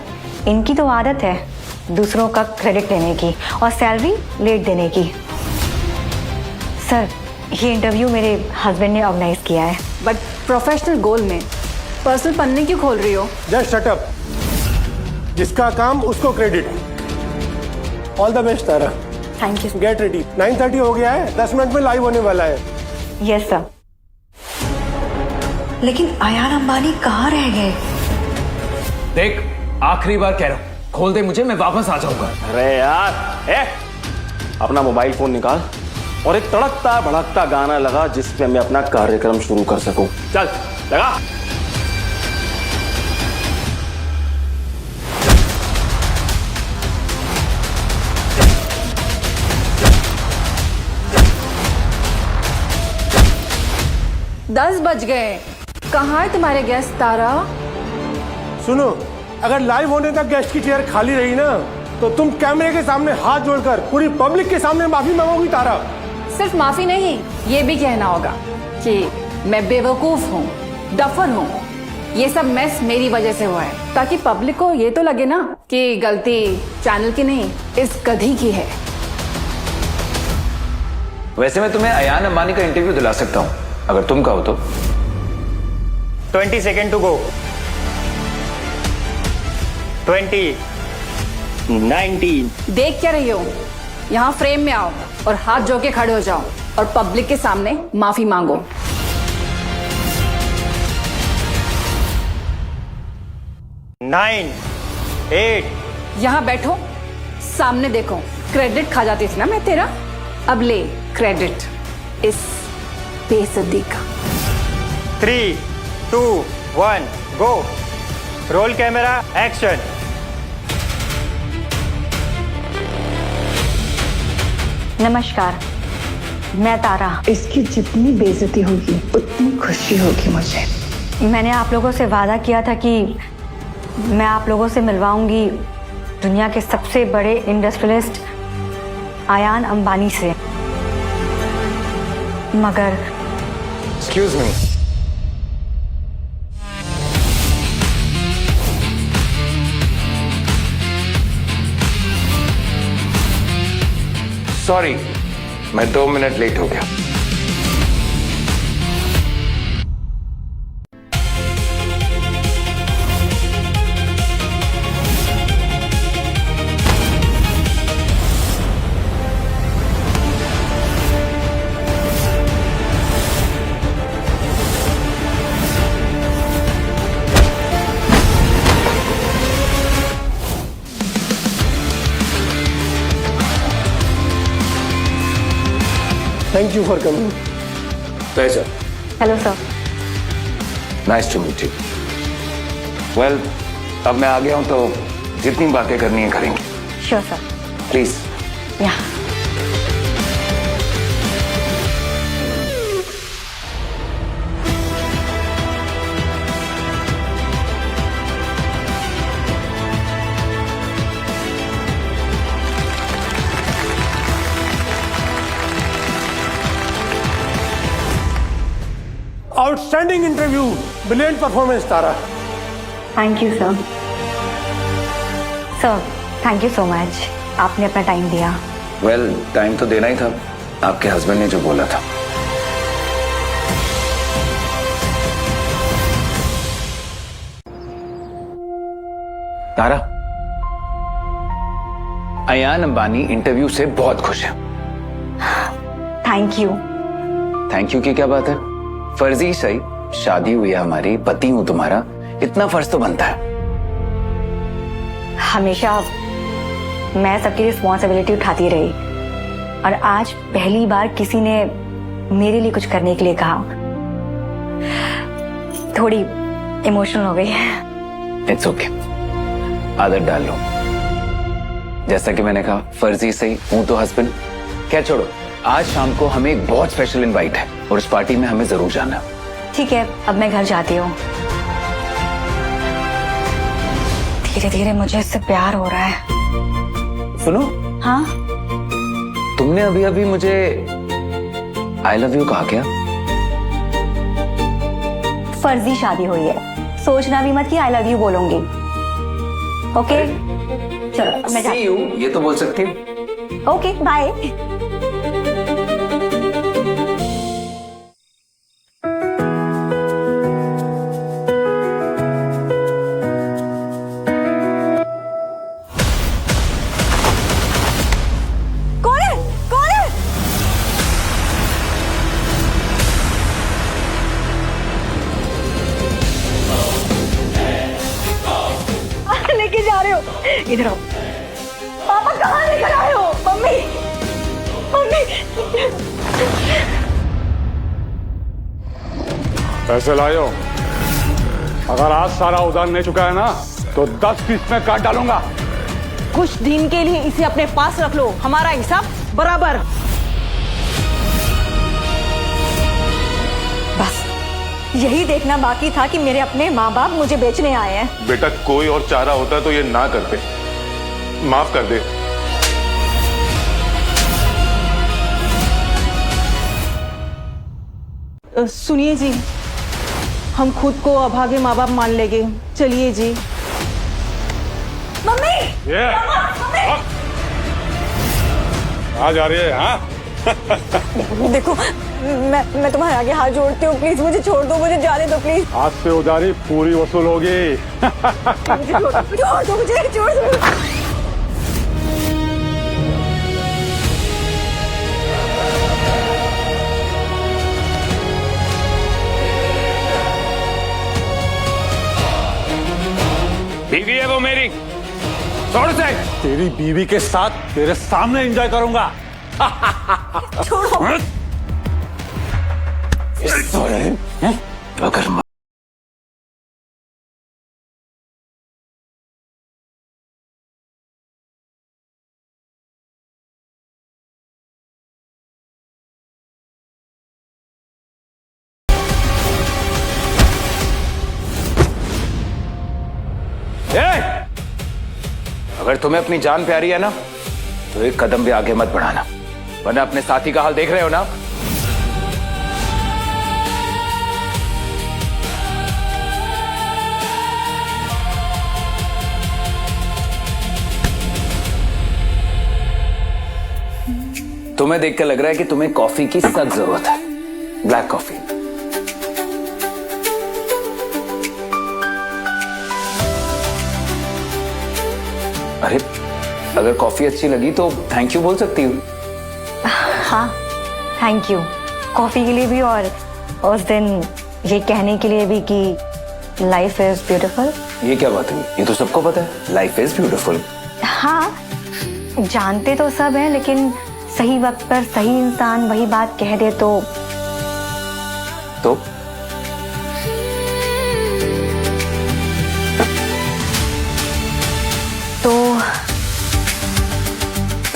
इनकी तो आदत है दूसरों का क्रेडिट लेने की और सैलरी लेट देने की। सर, ये इंटरव्यू मेरे हस्बैंड ने ऑर्गेनाइज किया है। बट प्रोफेशनल गोल में पर्सनल पन्ने क्यों खोल रही हो? जस्ट शट अप, जिसका काम उसको credit. All the best Tara. Thank you. Get ready, 9:30 हो गया है, 10 मिनट में लाइव होने वाला है। Yes sir. लेकिन अयान अंबानी कहाँ रह गए? देख, आखिरी बार कह रहा हूँ, खोल दे मुझे, मैं वापस आ जाऊंगा। अरे यार, अपना मोबाइल फोन निकाल और एक तड़कता भड़कता गाना लगा जिसमें मैं अपना कार्यक्रम शुरू कर सकूं। चल लगा। दस बज गए। कहाँ है तुम्हारे गेस्ट तारा? सुनो, अगर लाइव होने तक गेस्ट की चेयर खाली रही ना तो तुम कैमरे के सामने हाथ जोड़कर पूरी पब्लिक के सामने माफी मांगोगी तारा। सिर्फ माफी नहीं, ये भी कहना होगा कि मैं बेवकूफ हूँ, डफर हूँ, ये सब मेस मेरी वजह से हुआ है, ताकि पब्लिक को ये तो लगे ना कि गलती चैनल की नहीं, इस गधी की है। वैसे मैं तुम्हें अयान अंबानी का इंटरव्यू दिला सकता हूँ अगर तुम कहो तो। 20 सेकेंड टू गो। 20, 19। देख क्या रही हो? यहाँ फ्रेम में आओ और हाथ जोड़ के खड़े हो जाओ और पब्लिक के सामने माफी मांगो। 9, 8। यहाँ बैठो, सामने देखो। क्रेडिट खा जाती थी ना मैं तेरा, अब ले क्रेडिट इस बेइज्जती का। 3, 2, 1 गो। Roll camera action. नमस्कार, मैं तारा। इसकी जितनी बेइज्जती होगी उतनी खुशी होगी मुझे। मैंने आप लोगों से वादा किया था कि मैं आप लोगों से मिलवाऊंगी दुनिया के सबसे बड़े इंडस्ट्रियलिस्ट अयान अंबानी से, मगर एक्सक्यूज मी। सॉरी, मैं 2 मिनट लेट हो गया। Thank you for coming. Pleasure. Hello sir. Nice to meet you. Well, अब मैं आ गया हूं तो जितनी बातें करनी है करेंगे। Sure sir. प्लीज। या outstanding interview, brilliant performance Tara. Thank you sir. Sir thank you so much, आपने अपना टाइम दिया। वेल, टाइम तो देना ही था, आपके हस्बैंड ने जो बोला था। तारा, अयान अंबानी इंटरव्यू से बहुत खुश है। Thank you. थैंक यू की क्या बात है? फर्जी सही, शादी हुई है हमारी, पति हूं तुम्हारा, इतना फर्ज तो बनता है। हमेशा मैं सबकी रिस्पॉन्सिबिलिटी उठाती रही और आज पहली बार किसी ने मेरे लिए कुछ करने के लिए कहा। थोड़ी इमोशनल हो गई। इट्स ओके, आदत डाल लो। जैसा कि मैंने कहा, फर्जी सही, हूं तो हस्बैंड। क्या छोड़ो, आज शाम को हमें एक बहुत स्पेशल इनवाइट है और उस पार्टी में हमें जरूर जाना। ठीक है, अब मैं घर जाती हूँ। धीरे धीरे मुझे इससे प्यार हो रहा है। सुनो। हाँ? तुमने अभी अभी मुझे आई लव यू कहा क्या? फर्जी शादी हुई है, सोचना भी मत कि आई लव यू बोलूंगी। ओके चलो मैं See you, ये तो बोल सकती हूँ। Okay bye. लेके जा रहे हो? इधर आओ। पापा कहाँ लेकर आए हो? मम्मी, मम्मी पैसे लायो। अगर आज सारा उधार नहीं चुका है ना तो 10 पीस में काट डालूंगा। कुछ दिन के लिए इसे अपने पास रख लो, हमारा हिसाब बराबर। बस यही देखना बाकी था कि मेरे अपने माँ बाप मुझे बेचने आए हैं। बेटा कोई और चारा होता तो ये ना करते। माफ कर दे। सुनिए जी, हम खुद को अभागे माँ बाप मान लेंगे। चलिए जी। मम्मी ये आ जा रही है। हाँ देखो, मैं तुम्हारे आगे हाथ जोड़ती हूँ, प्लीज मुझे छोड़ दो, मुझे जाने दो प्लीज। आज से उधारी पूरी वसूल होगी। मुझे छोड़ दो, मुझे छोड़ दो। बीवी है वो मेरी, छोड़ से। तेरी बीवी के साथ तेरे सामने एंजॉय करूंगा। छोड़ो। अगर अगर तुम्हें अपनी जान प्यारी है ना तो एक कदम भी आगे मत बढ़ाना, वरना अपने साथी का हाल देख रहे हो ना। तुम्हें देखकर लग रहा है कि तुम्हें कॉफी की सख्त जरूरत है, ब्लैक कॉफी। अरे अगर कॉफी अच्छी लगी तो थैंक यू बोल सकती हूँ। हाँ, थैंक यू कॉफी के लिए भी, और उस दिन ये कहने के लिए भी कि लाइफ इज ब्यूटीफुल। ये क्या बात हुई? ये तो सबको पता है, लाइफ इज ब्यूटीफुल। हाँ, जानते तो सब है, लेकिन सही वक्त पर सही इंसान वही बात कह दे तो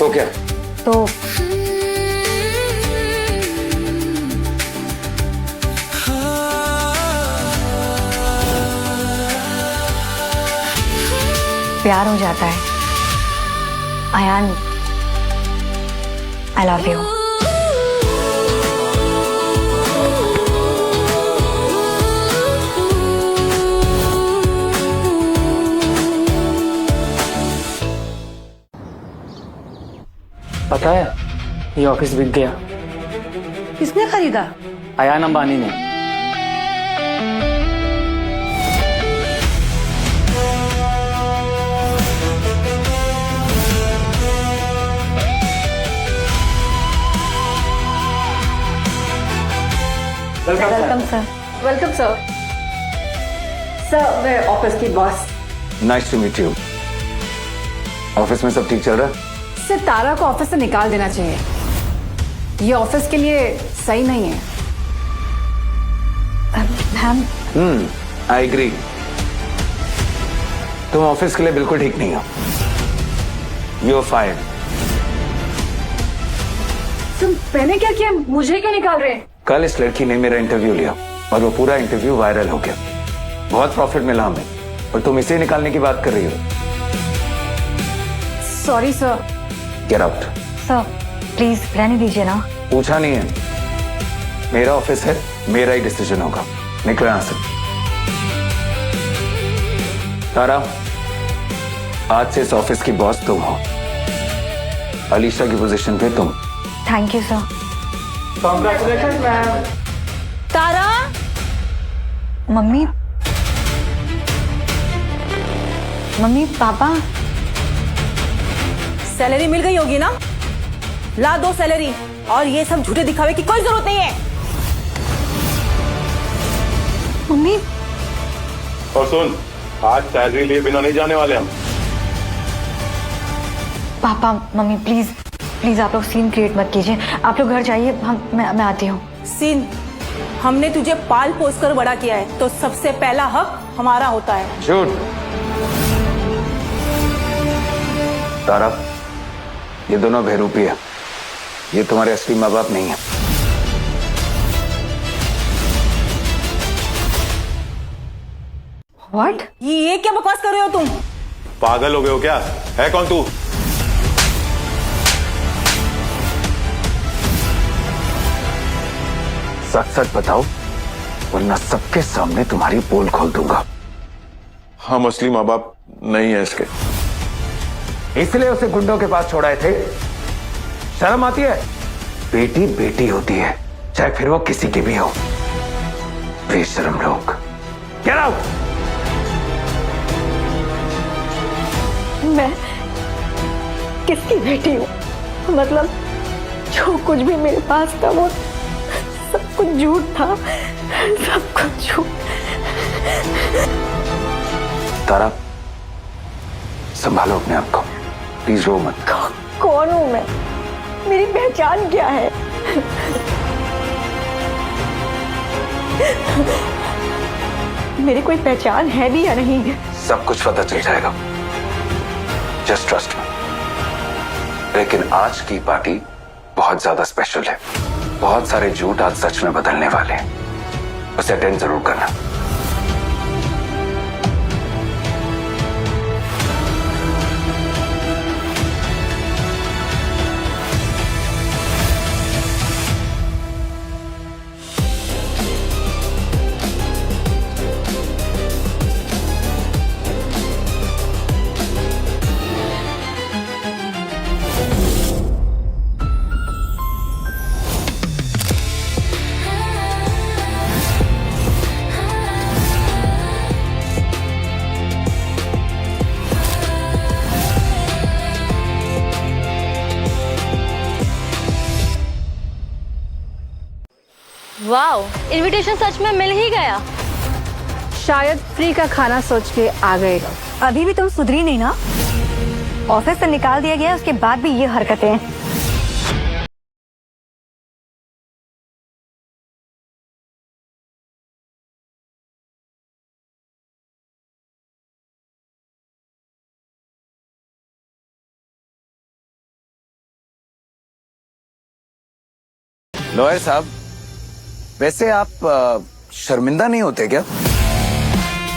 क्या? तो प्यार हो जाता है। Ayaan, I love you. पता है ये ऑफिस बिक गया। किसने खरीदा? अयान अंबानी ने। Welcome sir. Welcome sir. Sir मैं ऑफिस की boss. Nice to meet you. Office में सब ठीक चल रहा है? सर तारा को ऑफिस से निकाल देना चाहिए, ये ऑफिस के लिए सही नहीं है। Ma'am, I agree. तुम ऑफिस के लिए बिल्कुल ठीक नहीं हो। You are fired. तुम मैंने क्या किया? मुझे क्यों निकाल रहे? कल इस लड़की ने मेरा इंटरव्यू लिया और वो पूरा इंटरव्यू वायरल हो गया। बहुत प्रॉफिट मिला हमें, और तुम इसे निकालने की बात कर रही हो। Sorry sir. Get out. Sir please रहने दीजिए ना। पूछा नहीं है, मेरा ऑफिस है, मेरा ही डिसीजन होगा। निकलो यहां से। तारा, आज से इस ऑफिस की बॉस तुम हो, अलीशा की पोजीशन पे तुम। Thank you sir. Congratulation ma'am. Tara, mummy, mummy papa, salary मिल गई होगी ना? ला दो सैलरी, और ये सब झूठे दिखावे की कोई जरूरत नहीं है। मम्मी। और सुन, आज सैलरी लिए बिना नहीं जाने वाले हम। पापा मम्मी प्लीज प्लीज आप लोग सीन क्रिएट मत कीजिए, आप लोग घर जाइए, मैं आती हूँ। सीन, हमने तुझे पाल पोस कर बड़ा किया है, तो सबसे पहला हक हमारा होता है। झूठ। तारा, ये दोनों बहरूपी है, ये तुम्हारे असली माँ बाप नहीं है। व्हाट? ये क्या बकवास कर रहे हो तुम? पागल हो गए हो क्या? है कौन तू? सच सच बताओ, वरना सबके सामने तुम्हारी पोल खोल दूंगा। हम असली माँ बाप नहीं है इसके। इसलिए उसे गुंडों के पास छोड़ाए थे। शर्म आती है? बेटी बेटी होती है, चाहे फिर वो किसी की भी हो। बेशर्म लोग। Get out! मैं किसकी बेटी हूँ? मतलब जो कुछ भी मेरे पास था वो सब कुछ झूठ था, सब कुछ झूठ। तारा, संभालो अपने आप को, प्लीज रो मत। कौन हूँ मैं? मेरी पहचान क्या है? मेरी कोई पहचान है भी या नहीं? सब कुछ पता चल जाएगा, जस्ट ट्रस्ट मी। लेकिन आज की पार्टी बहुत ज्यादा स्पेशल है। बहुत सारे झूठ आज सच में बदलने वाले हैं, उसे अटेंड जरूर करना। वाओ, इनविटेशन सच में मिल ही गया। शायद फ्री का खाना सोच के आ गए। अभी भी तुम सुधरी नहीं ना? ऑफिस से निकाल दिया गया, उसके बाद भी ये हरकतें। लॉयर साहब, वैसे आप शर्मिंदा नहीं होते क्या?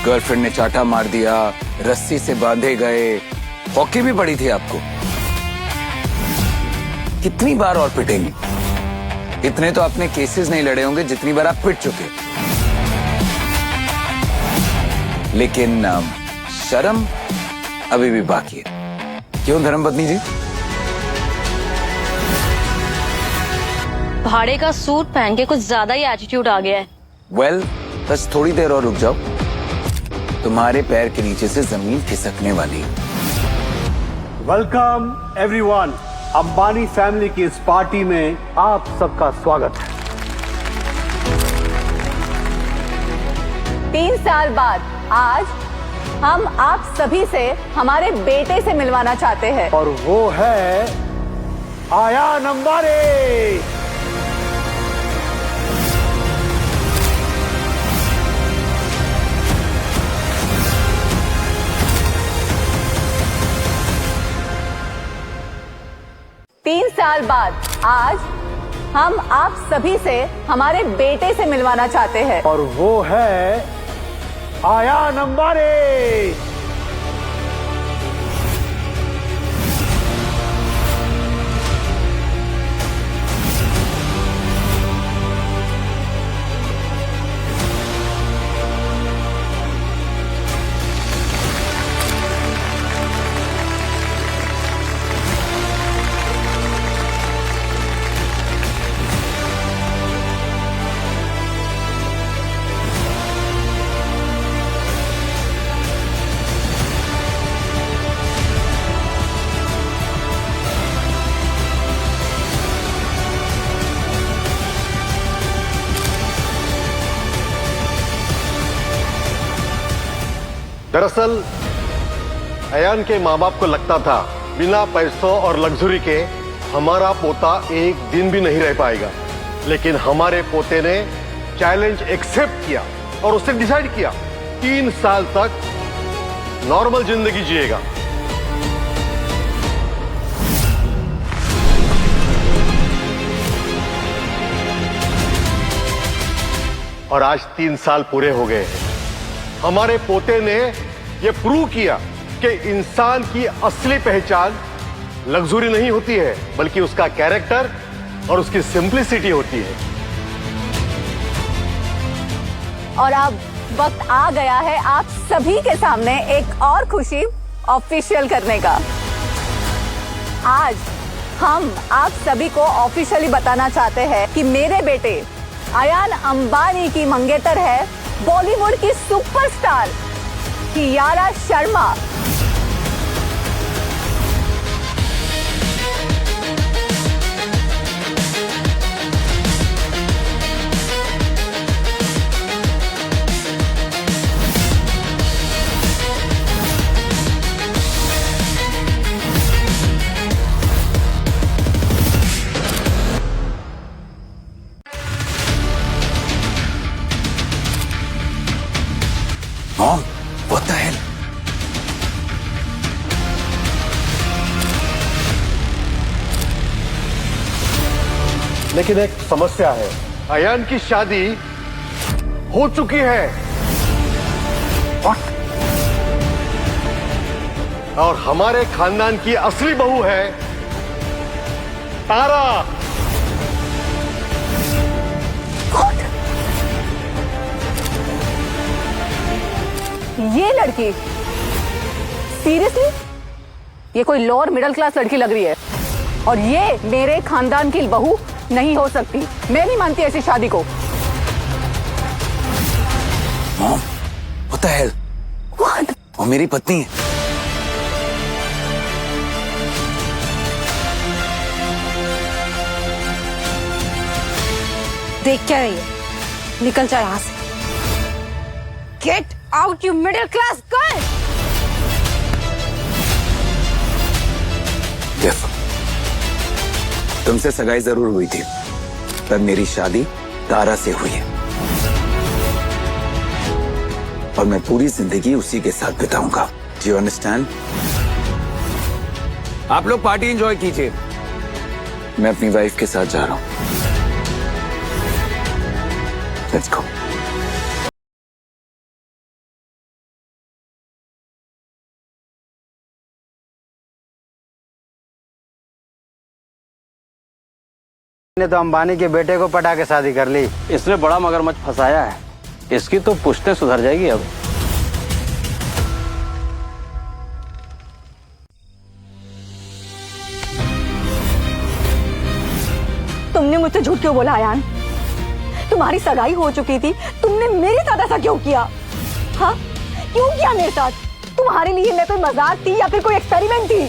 गर्लफ्रेंड ने चाटा मार दिया, रस्सी से बांधे गए, हॉकी भी पड़ी थी आपको। कितनी बार और पिटेंगी? इतने तो आपने केसेस नहीं लड़े होंगे जितनी बार आप पिट चुके। लेकिन शर्म अभी भी बाकी है। क्यों धर्मपत्नी जी? भाड़े का सूट पहन के कुछ ज्यादा ही एटीट्यूड आ गया है। वेल, बस थोड़ी देर और रुक जाओ, तुम्हारे पैर के नीचे से जमीन खिसकने वाली है। वेलकम एवरीवन, अंबानी फैमिली की इस पार्टी में आप सबका स्वागत है। 3 साल बाद आज हम आप सभी से हमारे बेटे से मिलवाना चाहते हैं। और वो है आयान अंबानी। तीन साल बाद आज हम आप सभी से हमारे बेटे से मिलवाना चाहते हैं। और वो है आयान अंबानी। दरअसल अयान के माँ बाप को लगता था बिना पैसों और लग्जरी के हमारा पोता एक दिन भी नहीं रह पाएगा, लेकिन हमारे पोते ने चैलेंज एक्सेप्ट किया और उसने डिसाइड किया 3 साल तक नॉर्मल जिंदगी जिएगा। और आज 3 साल पूरे हो गए हैं। हमारे पोते ने यह प्रूव किया कि इंसान की असली पहचान लग्जरी नहीं होती है, बल्कि उसका कैरेक्टर और उसकी सिंप्लिसिटी होती है। और अब वक्त आ गया है आप सभी के सामने एक और खुशी ऑफिशियल करने का। आज हम आप सभी को ऑफिशियली बताना चाहते हैं कि मेरे बेटे अयान अंबानी की मंगेतर है बॉलीवुड की superstar Kiara Sharma. Mom, what the hell? लेकिन एक समस्या है, अयान की शादी हो चुकी है। What? और हमारे खानदान की असली बहू है तारा। ये लड़की सीरियसली, ये कोई लोअर मिडिल क्लास लड़की लग रही है और ये मेरे खानदान की बहू नहीं हो सकती। मैं नहीं मानती ऐसी शादी को। Mom, what the hell? What? वो मेरी पत्नी है। देख क्या रही है? निकल जा यहाँ से। Get out you middle class girl. देखो, तुमसे सगाई जरूर हुई थी, पर मेरी शादी तारा से हुई है और मैं पूरी जिंदगी उसी के साथ बिताऊंगा। Do you understand? आप लोग पार्टी एंजॉय कीजिए, मैं अपनी वाइफ के साथ जा रहा हूं। Let's go. ने तो अंबानी के बेटे को पटा के शादी कर ली। इसने बड़ा मगरमच्छ फंसाया है, इसकी तो पुश्तें सुधर जाएगी अब। तुमने मुझसे झूठ क्यों बोला अयान? तुम्हारी सगाई हो चुकी थी, तुमने मेरे साथ ऐसा क्यों किया? हाँ, क्यों किया मेरे साथ? तुम्हारे लिए मैं कोई मजाक थी या फिर कोई एक्सपेरिमेंट थी?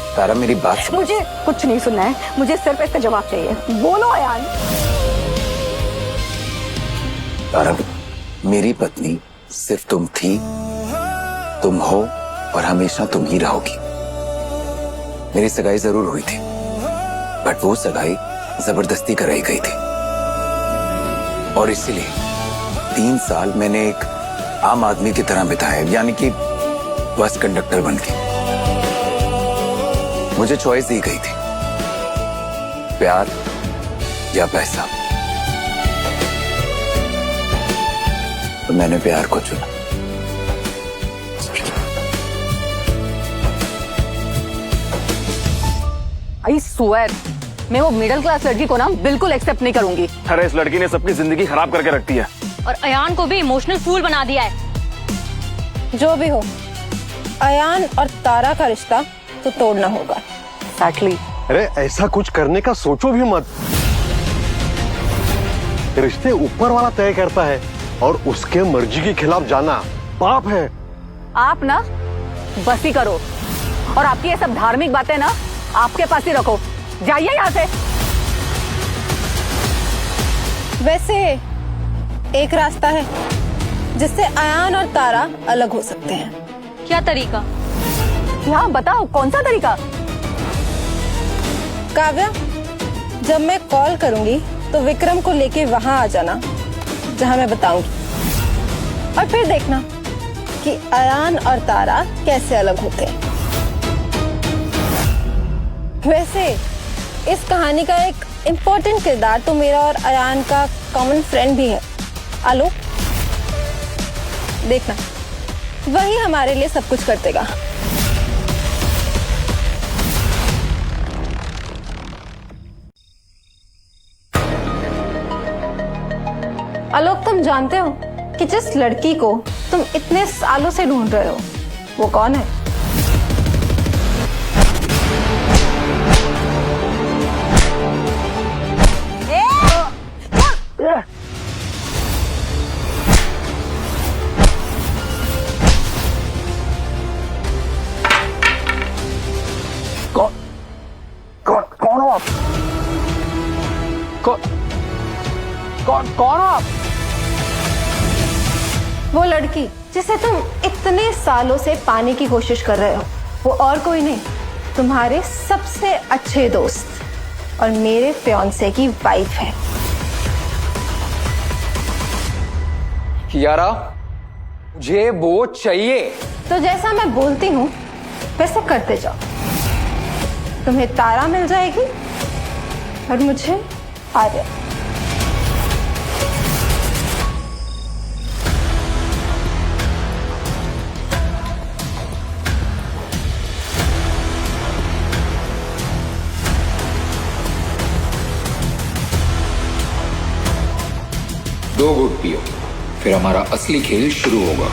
तारा मेरी बात सुन। मुझे कुछ नहीं सुनना है, मुझे सिर्फ इसका जवाब चाहिए। बोलो अयान। तारा, मेरी पत्नी सिर्फ तुम थी, तुम हो और हमेशा तुम ही रहोगी। मेरी सगाई जरूर हुई थी, बट वो सगाई जबरदस्ती कराई गई थी और इसीलिए 3 साल मैंने एक आम आदमी की तरह बिताया, यानी कि बस कंडक्टर बन के। मुझे चॉइस दी गई थी, प्यार या पैसा, तो मैंने प्यार को चुना। आई स्वेयर, मैं वो मिडिल क्लास लड़की को ना बिल्कुल एक्सेप्ट नहीं करूंगी। अरे इस लड़की ने सबकी जिंदगी खराब करके रख दी है और अयान को भी इमोशनल फूल बना दिया है। जो भी हो, अयान और तारा का रिश्ता तो तोड़ना होगा। Exactly. अरे ऐसा कुछ करने का सोचो भी मत। रिश्ते ऊपर वाला तय करता है और उसके मर्जी के खिलाफ जाना पाप है। आप ना बस ही करो और आपकी ये सब धार्मिक बातें ना आपके पास ही रखो। जाइए यहाँ से। वैसे एक रास्ता है जिससे अयान और तारा अलग हो सकते हैं। क्या तरीका? हाँ बताओ, कौन सा तरीका? काव्या, जब मैं कॉल करूंगी तो विक्रम को लेके वहां आ जाना जहां मैं बताऊंगी, और फिर देखना कि अयान और तारा कैसे अलग होते हैं। वैसे इस कहानी का एक इम्पोर्टेंट किरदार तो मेरा और अयान का कॉमन फ्रेंड भी है, आलोक। देखना, वही हमारे लिए सब कुछ कर देगा। आलोक, तुम जानते हो कि जिस लड़की को तुम इतने सालों से ढूंढ रहे हो वो कौन है? कौन हो आप? कौन हो आप? वो लड़की जिसे तुम इतने सालों से पाने की कोशिश कर रहे हो, वो और कोई नहीं, तुम्हारे सबसे अच्छे दोस्त और मेरे फियांसे की वाइफ है। यारा, मुझे वो चाहिए। तो जैसा मैं बोलती हूँ वैसे करते जाओ। तुम्हें तारा मिल जाएगी और मुझे आर्या। दो घूंट पियो, फिर हमारा असली खेल शुरू होगा।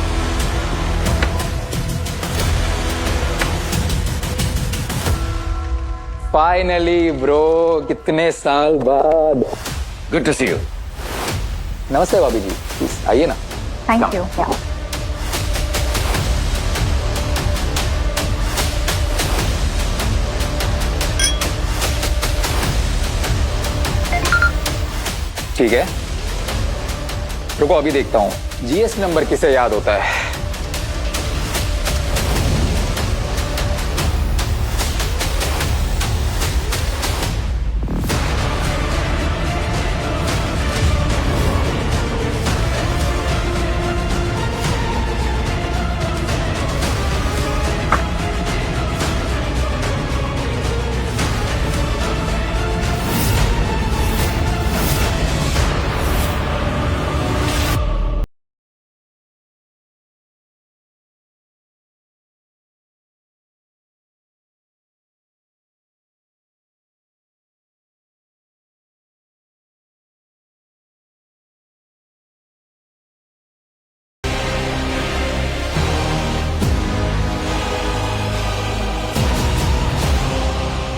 फाइनली ब्रो, कितने साल बाद। Good to see you. नमस्ते भाभी जी, प्लीज आइए ना। Thank you. ठीक है, रुको अभी देखता हूं जीएसटी नंबर किसे याद होता है।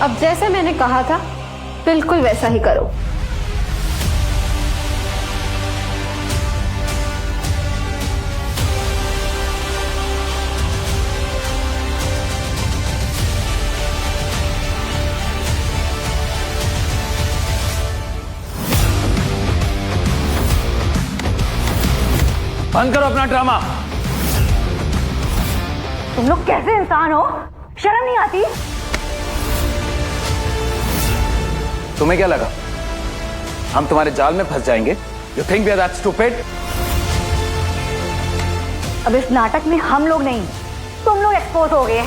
अब जैसे मैंने कहा था बिल्कुल वैसा ही करो। बंद करो अपना ड्रामा। तुम लोग कैसे इंसान हो, शर्म नहीं आती? तुम्हें क्या लगा हम तुम्हारे जाल में फंस जाएंगे? You think we are that stupid? अब इस नाटक में हम लोग नहीं, तुम लोग एक्सपोज हो गए।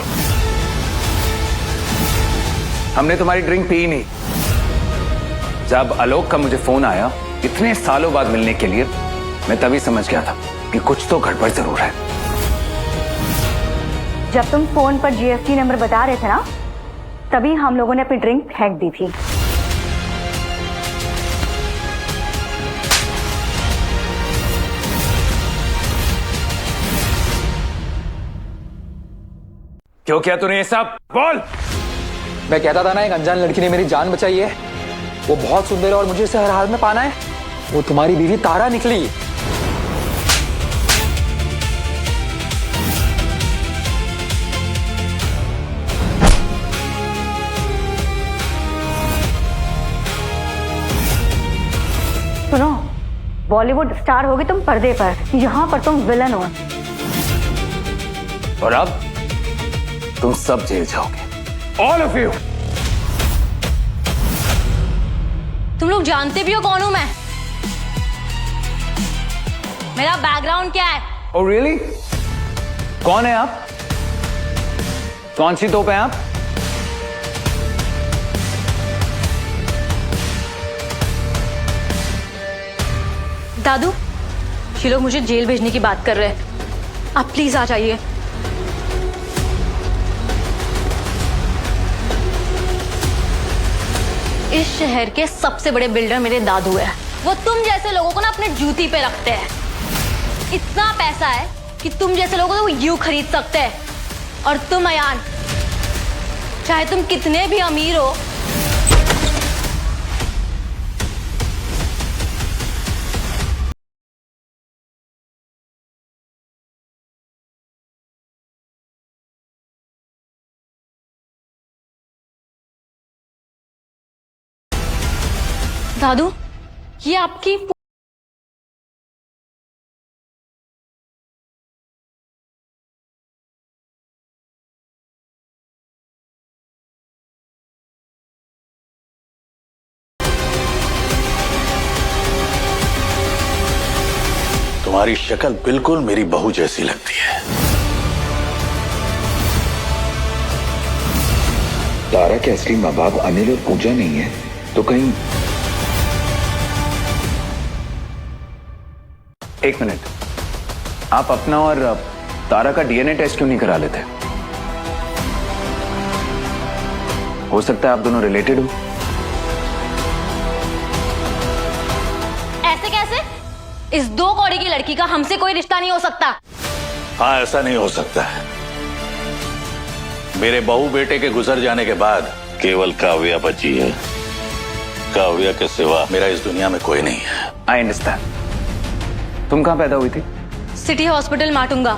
हमने तुम्हारी ड्रिंक पी नहीं। जब आलोक का मुझे फोन आया इतने सालों बाद मिलने के लिए, मैं तभी समझ गया था कि कुछ तो गड़बड़ जरूर है। जब तुम फोन पर जीएसटी नंबर बता रहे थे ना, तभी हम लोगों ने अपनी ड्रिंक फेंक दी थी। क्यों किया तूने ये सब? बोल। मैं कहता था ना, एक अनजान लड़की ने मेरी जान बचाई है। वो बहुत सुंदर है और मुझे इसे हर हाल में पाना है। वो तुम्हारी बीवी तारा निकली। सुनो, बॉलीवुड स्टार होगी तुम पर्दे पर, यहाँ पर तुम विलन हो। और अब तुम सब जेल जाओगे, ऑल ऑफ यू। तुम लोग जानते भी हो कौन हूं मैं? मेरा बैकग्राउंड क्या है? Oh really? कौन है आप? कौन सी तोप हैं आप? दादू, ये लोग मुझे जेल भेजने की बात कर रहे हैं। आप प्लीज आ जाइए। इस शहर के सबसे बड़े बिल्डर मेरे दादू है। वो तुम जैसे लोगों को ना अपने जूती पे रखते हैं। इतना पैसा है कि तुम जैसे लोगों को वो यूं खरीद सकते हैं। और तुम अयान, चाहे तुम कितने भी अमीर हो, दादू, ये आपकी तुम्हारी शक्ल बिल्कुल मेरी बहू जैसी लगती है। तारा के असली माँ बाप अनिल और पूजा नहीं है तो कहीं। एक मिनट, आप अपना और तारा का डीएनए टेस्ट क्यों नहीं करा लेते? हो सकता है आप दोनों रिलेटेड हो। ऐसे कैसे? इस 2 कौड़ी की लड़की का हमसे कोई रिश्ता नहीं हो सकता। हाँ, ऐसा नहीं हो सकता है। मेरे बहू बेटे के गुजर जाने के बाद केवल काव्या बची है। काव्या के सिवा मेरा इस दुनिया में कोई नहीं है। I understand. तुम कहाँ पैदा हुई थी? City hospital Matunga.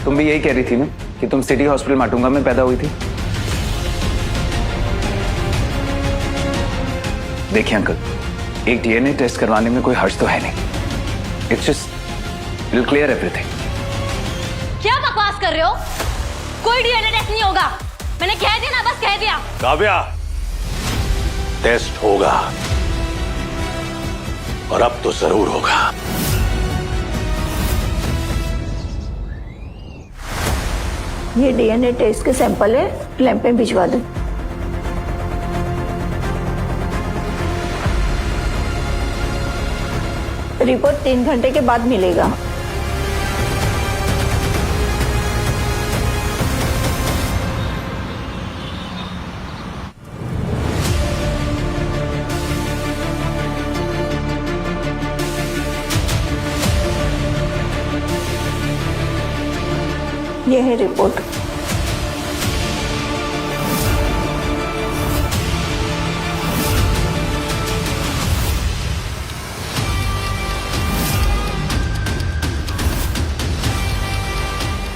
तुम भी यही कह रही थी ना कि तुम सिटी हॉस्पिटल माटुंगा में पैदा हुई थी। देखिए अंकल, एक डीएनए टेस्ट करवाने में कोई हर्ज तो है नहीं। It's just will clear everything. क्या बकवास कर रहे हो? कोई डीएनए टेस्ट नहीं होगा। मैंने कह दिया ना, बस कह दिया। काव्या, टेस्ट होगा और अब तो जरूर होगा। ये डीएनए टेस्ट के सैंपल है, लैब में भिजवा दो। रिपोर्ट 3 घंटे के बाद मिलेगा। यह है रिपोर्ट।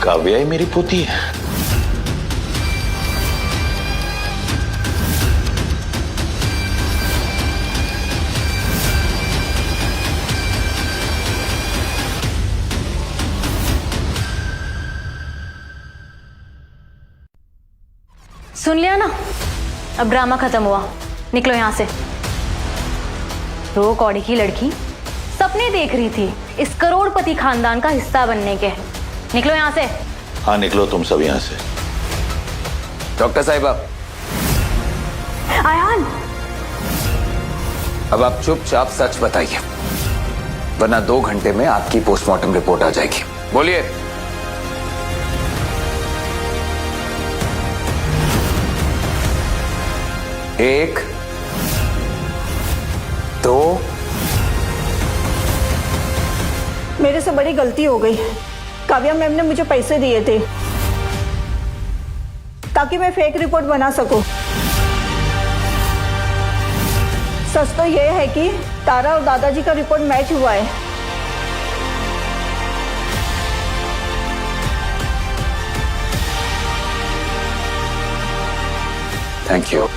काव्या ही मेरी पोती है। सुन लिया ना, अब ड्रामा खत्म हुआ। निकलो यहां से। 2 कौड़ी की लड़की सपने देख रही थी इस करोड़पति खानदान का हिस्सा बनने के। निकलो यहां से। हाँ निकलो तुम सब यहां से। डॉक्टर साहिबा, आयान, अब आप चुपचाप सच बताइए, वरना 2 घंटे में आपकी पोस्टमार्टम रिपोर्ट आ जाएगी। बोलिए। एक, 2। मेरे से बड़ी गलती हो गई। काव्या मैम ने मुझे पैसे दिए थे ताकि मैं फेक रिपोर्ट बना सकूं। सच तो यह है कि तारा और दादाजी का रिपोर्ट मैच हुआ है। Thank you.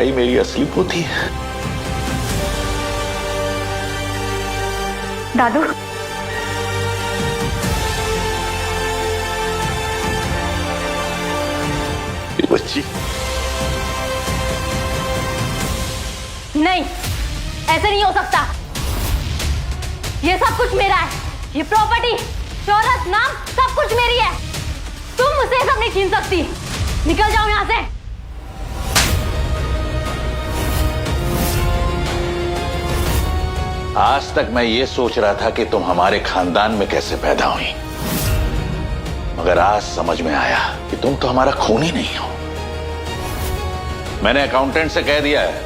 ही मेरी असली पोती है। दादू, ये बच्ची नहीं, ऐसे नहीं हो सकता। ये सब कुछ मेरा है। ये प्रॉपर्टी, शोहरत, नाम सब कुछ मेरी है। तुम मुझसे सब नहीं छीन सकती। निकल जाओ यहां से। आज तक मैं ये सोच रहा था कि तुम हमारे खानदान में कैसे पैदा हुई, मगर आज समझ में आया कि तुम तो हमारा खून ही नहीं हो। मैंने अकाउंटेंट से कह दिया है,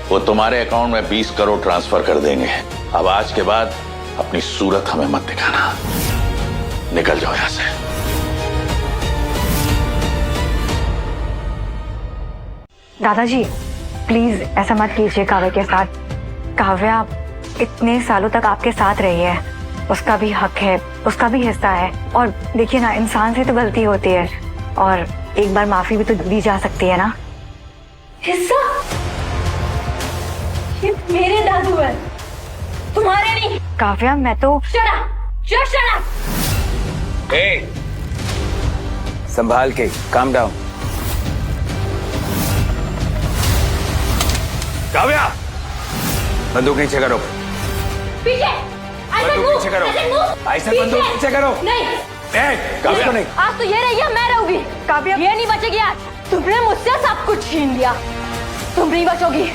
वो तुम्हारे अकाउंट में 20 करोड़ ट्रांसफर कर देंगे। अब आज के बाद अपनी सूरत हमें मत दिखाना। निकल जाओ यहां से। दादाजी प्लीज ऐसा मत कीजिए काव्या के साथ। काव्या इतने सालों तक आपके साथ रही है, उसका भी हक है, उसका भी हिस्सा है। और देखिए ना, इंसान से तो गलती होती है और एक बार माफी भी तो दी जा सकती है ना। हिस्सा? ये मेरे दादू है, तुम्हारे नहीं। काव्या मैं तो Shut up! Just shut up! संभाल के, काम डाउन। काव्या, बंदूक नीचे करो। पीछे! बंदूक नीचे करो। ऐसे बंदूक नीचे करो। नहीं। काव्या नहीं। आज तो ये रही है, मैं रहूंगी। काव्या ये नहीं बचेगी आज। तुमने मुझसे सब कुछ छीन लिया, तुम नहीं बचोगी।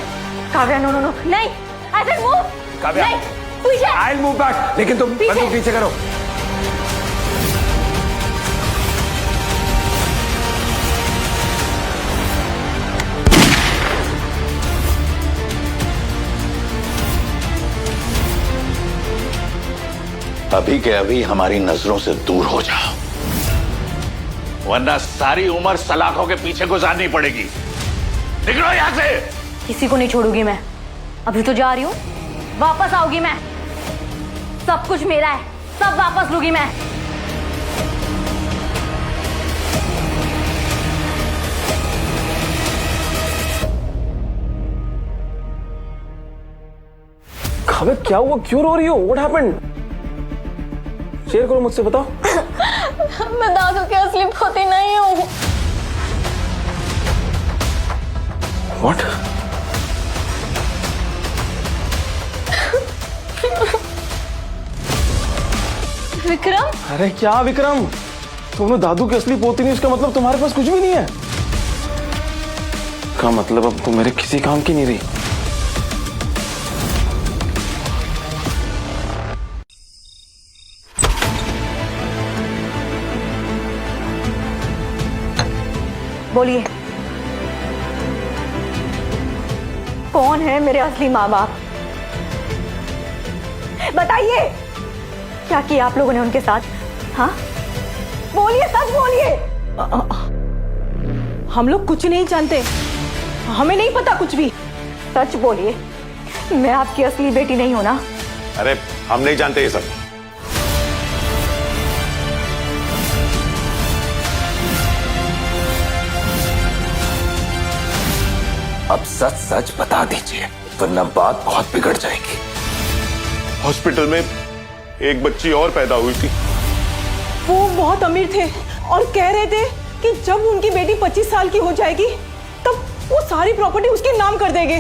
काव्या नो नो नो नहीं, ऐसे मूव। काव्या, नहीं, पीछे। I'll move back, लेकिन तुम बंदूक नीचे करो। अभी के अभी हमारी नजरों से दूर हो जाओ, वरना सारी उम्र सलाखों के पीछे गुजारनी पड़ेगी। निकलो यहां से। किसी को नहीं छोड़ूंगी मैं। अभी तो जा रही हूँ, वापस आऊंगी मैं। सब कुछ मेरा है, सब वापस लूंगी मैं। काव्या क्या हुआ, क्यों रो रही हो? What happened? शेयर करो मुझसे, बताओ। मैं दादू की असली पोती नहीं हूँ। व्हाट? विक्रम? अरे क्या विक्रम, तुम दादू की असली पोती नहीं, इसका मतलब तुम्हारे पास कुछ भी नहीं है। का मतलब अब तुम मेरे किसी काम की नहीं रही। बोलिए, कौन है मेरे असली माँ बाप? बताइए, क्या किया आप लोगों ने उनके साथ? हाँ, बोलिए, सच बोलिए। हम लोग कुछ नहीं जानते, हमें नहीं पता कुछ भी। सच बोलिए, मैं आपकी असली बेटी नहीं हूं ना? अरे हम नहीं जानते ये सब। अब सच सच बता दीजिए, वरना बात बहुत बिगड़ जाएगी। हॉस्पिटल में एक बच्ची और पैदा हुई थी। वो बहुत अमीर थे और कह रहे थे कि जब उनकी बेटी 25 साल की हो जाएगी तब वो सारी प्रॉपर्टी उसके नाम कर देंगे।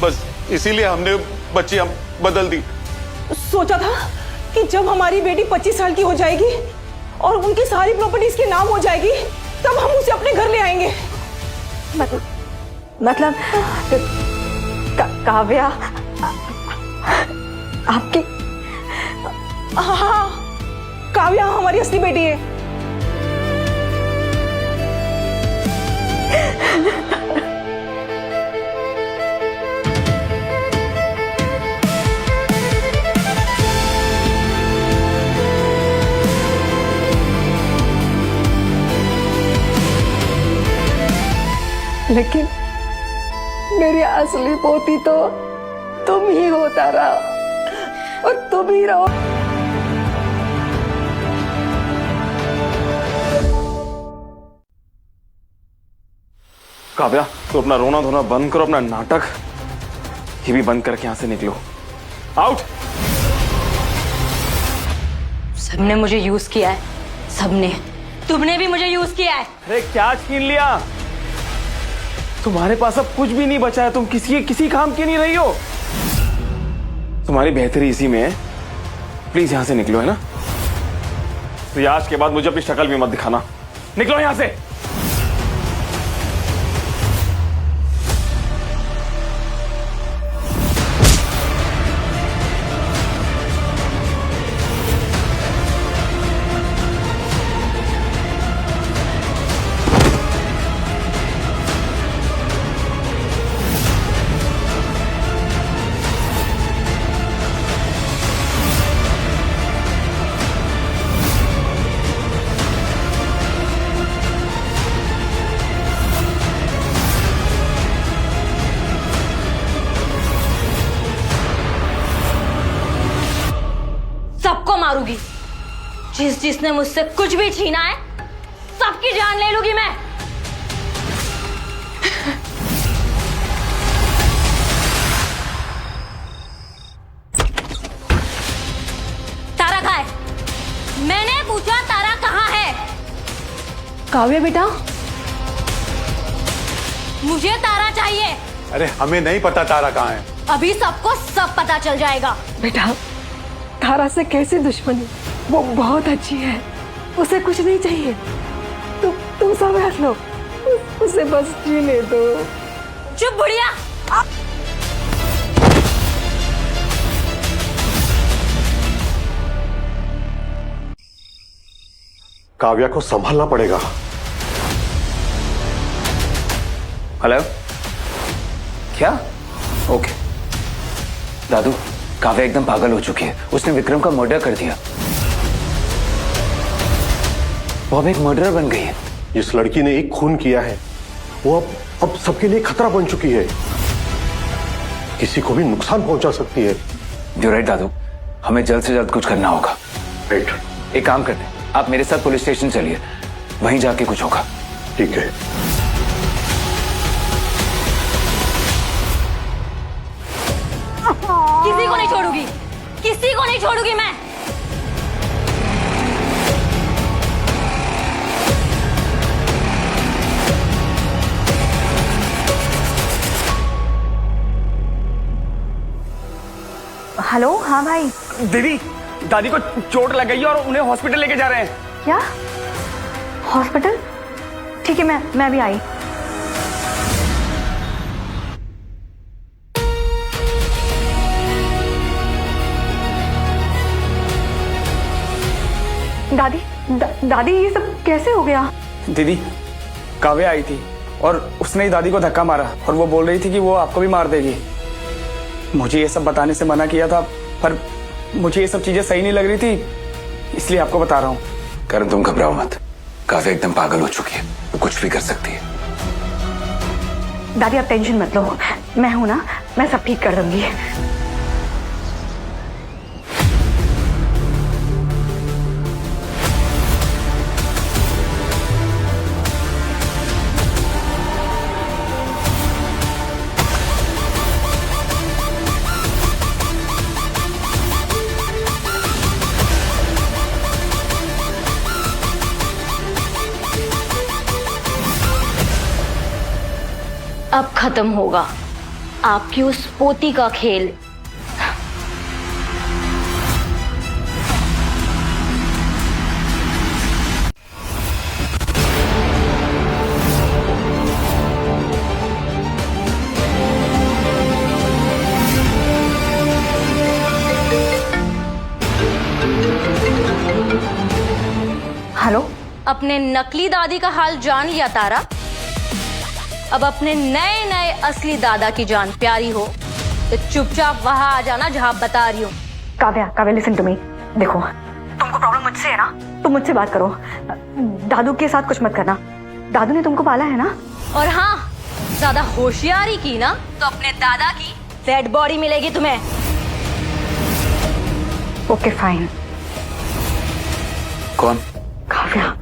बस इसीलिए हमने बच्ची हम बदल दी। सोचा था कि जब हमारी बेटी 25 साल की हो जाएगी और उनकी सारी प्रॉपर्टी इसके नाम हो जाएगी तब हम उसे अपने घर ले आएंगे। मतलब काव्या आपकी? हाँ, काव्या हमारी असली बेटी है। लेकिन मेरी असली पोती तो तुम ही हो तारा, और तुम ही रहो। काव्या, तो अपना रोना धोना बंद करो, अपना नाटक ये भी बंद करके यहाँ से निकलो। आउट। सबने मुझे यूज किया है, सबने। तुमने भी मुझे यूज किया है। अरे क्या छीन लिया? तुम्हारे पास अब कुछ भी नहीं बचा है, तुम किसी काम की नहीं रही हो। तुम्हारी बेहतरी इसी में है, प्लीज यहां से निकलो, है ना? तो आज के बाद मुझे अपनी शक्ल भी मत दिखाना, निकलो यहां से। सबको मारूंगी, जिसने मुझसे कुछ भी छीना है, सबकी जान ले लूंगी मैं। तारा कहाँ है? मैंने पूछा तारा कहाँ है? काव्या बेटा, मुझे तारा चाहिए। अरे हमें नहीं पता तारा कहाँ है। अभी सबको सब पता चल जाएगा। बेटा, तारा से कैसी दुश्मनी? वो बहुत अच्छी है, उसे कुछ नहीं चाहिए। तुम समझ लो, उसे बस जीने दो। चुप बुढ़िया। काव्या को संभालना पड़ेगा। हेलो, क्या? ओके दादू, काव्या एकदम पागल हो चुकी है। उसने विक्रम का मर्डर कर दिया। वो अब एक मर्डरर बन गई है। इस लड़की ने एक खून किया है, वो अब सबके लिए खतरा बन चुकी है, किसी को भी नुकसान पहुंचा सकती है। You're right, दादू, हमें जल्द से जल्द कुछ करना होगा। राइट। एक काम करते हैं, आप मेरे साथ पुलिस स्टेशन चलिए, वहीं जाके कुछ होगा। ठीक है। किसी को नहीं छोड़ूंगी, किसी को नहीं छोड़ूंगी मैं। हेलो, हाँ भाई। दीदी, दादी को चोट लग गई है और उन्हें हॉस्पिटल लेके जा रहे हैं। क्या? हॉस्पिटल? ठीक है, मैं भी आई। दादी ये सब कैसे हो गया? दीदी, काव्या आई थी और उसने ही दादी को धक्का मारा और वो बोल रही थी कि वो आपको भी मार देगी। मुझे ये सब बताने से मना किया था, पर मुझे ये सब चीजें सही नहीं लग रही थी, इसलिए आपको बता रहा हूँ। करण, तुम घबराओ मत, काव्या एकदम पागल हो चुकी है, वो कुछ भी कर सकती है। दादी आप टेंशन मत लो, मैं हूं ना, मैं सब ठीक कर दूंगी। अब खत्म होगा आपकी उस पोती का खेल। हेलो, अपने नकली दादी का हाल जान लिया तारा? अब अपने नए नए असली दादा की जान प्यारी हो तो चुपचाप वहां आ जाना जहां बता रही हूँ। Kavya listen to me. देखो, तुमको प्रॉब्लम मुझसे है ना, तुम मुझसे बात करो। दादू के साथ कुछ मत करना, दादू ने तुमको पाला है ना। और हाँ, ज्यादा होशियारी की ना तो अपने दादा की डेड बॉडी मिलेगी तुम्हें। Okay fine. कौन? काव्या।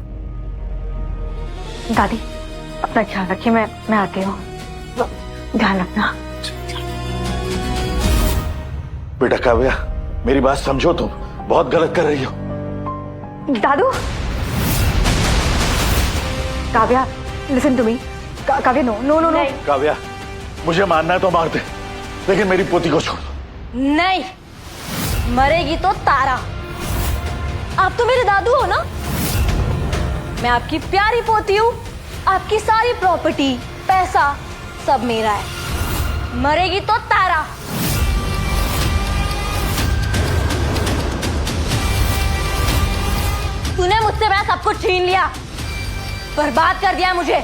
दादी अपना ख्याल रखिए, मैं आती हूँ, ध्यान रखना। बेटा काव्या, मेरी बात समझो, तुम बहुत गलत कर रही हो। दादू, Kavya listen to me. Kavya no no no no. Kavya, मुझे मारना है तो मार दे, लेकिन मेरी पोती को छोड़ दो। नहीं, मरेगी तो तारा। आप तो मेरे दादू हो ना, मैं आपकी प्यारी पोती हूँ। आपकी सारी प्रॉपर्टी, पैसा सब मेरा है। मरेगी तो तारा। तूने मुझसे मैं सब कुछ छीन लिया, बर्बाद कर दिया मुझे।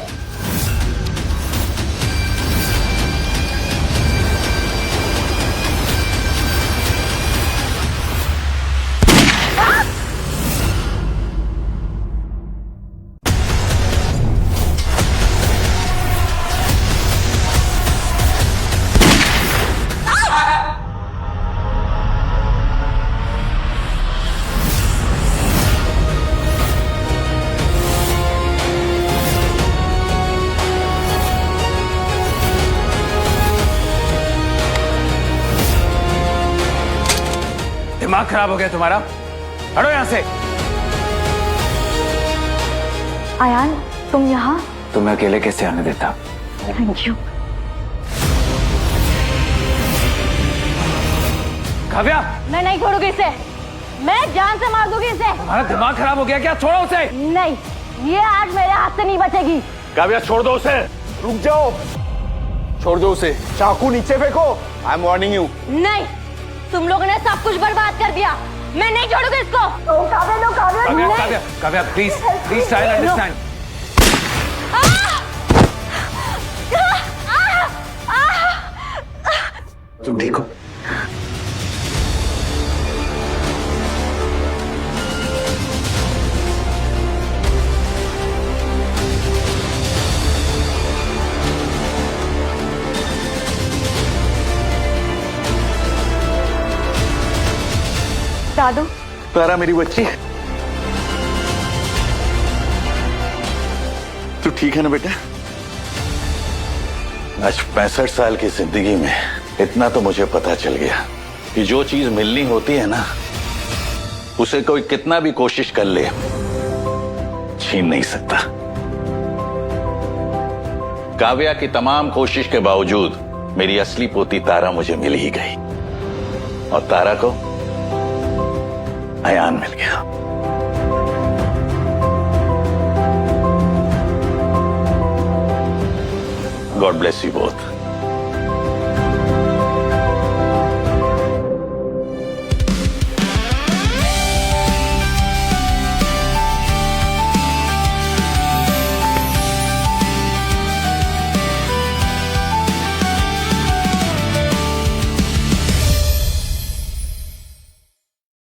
दिमाग खराब हो गया तुम्हारा, हटो यहां से। आयान, तुम यहाँ? तुम्हें अकेले कैसे आने देता? Thank you. काव्या, मैं नहीं छोड़ूंगी इसे, मैं जान से मार दूंगी इसे। तुम्हारा दिमाग खराब हो गया क्या? छोड़ो उसे। नहीं, ये आज मेरे हाथ से नहीं बचेगी। काव्या छोड़ दो उसे। रुक जाओ, छोड़ दो उसे। चाकू नीचे फेंको। I am warning you. नहीं, तुम लोगों ने सब कुछ बर्बाद कर दिया। मैं नहीं छोड़ूंगी इसको। Kavya, Kavya, Kavya, Kavya, please please try to understand. तुम ठीक हो? दादू, तारा मेरी बच्ची, तू ठीक है ना बेटा? आज 65 साल की जिंदगी में इतना तो मुझे पता चल गया कि जो चीज मिलनी होती है ना, उसे कोई कितना भी कोशिश कर ले, छीन नहीं सकता। काव्या की तमाम कोशिश के बावजूद मेरी असली पोती तारा मुझे मिल ही गई, और तारा को अयान मिल गया। God bless you both.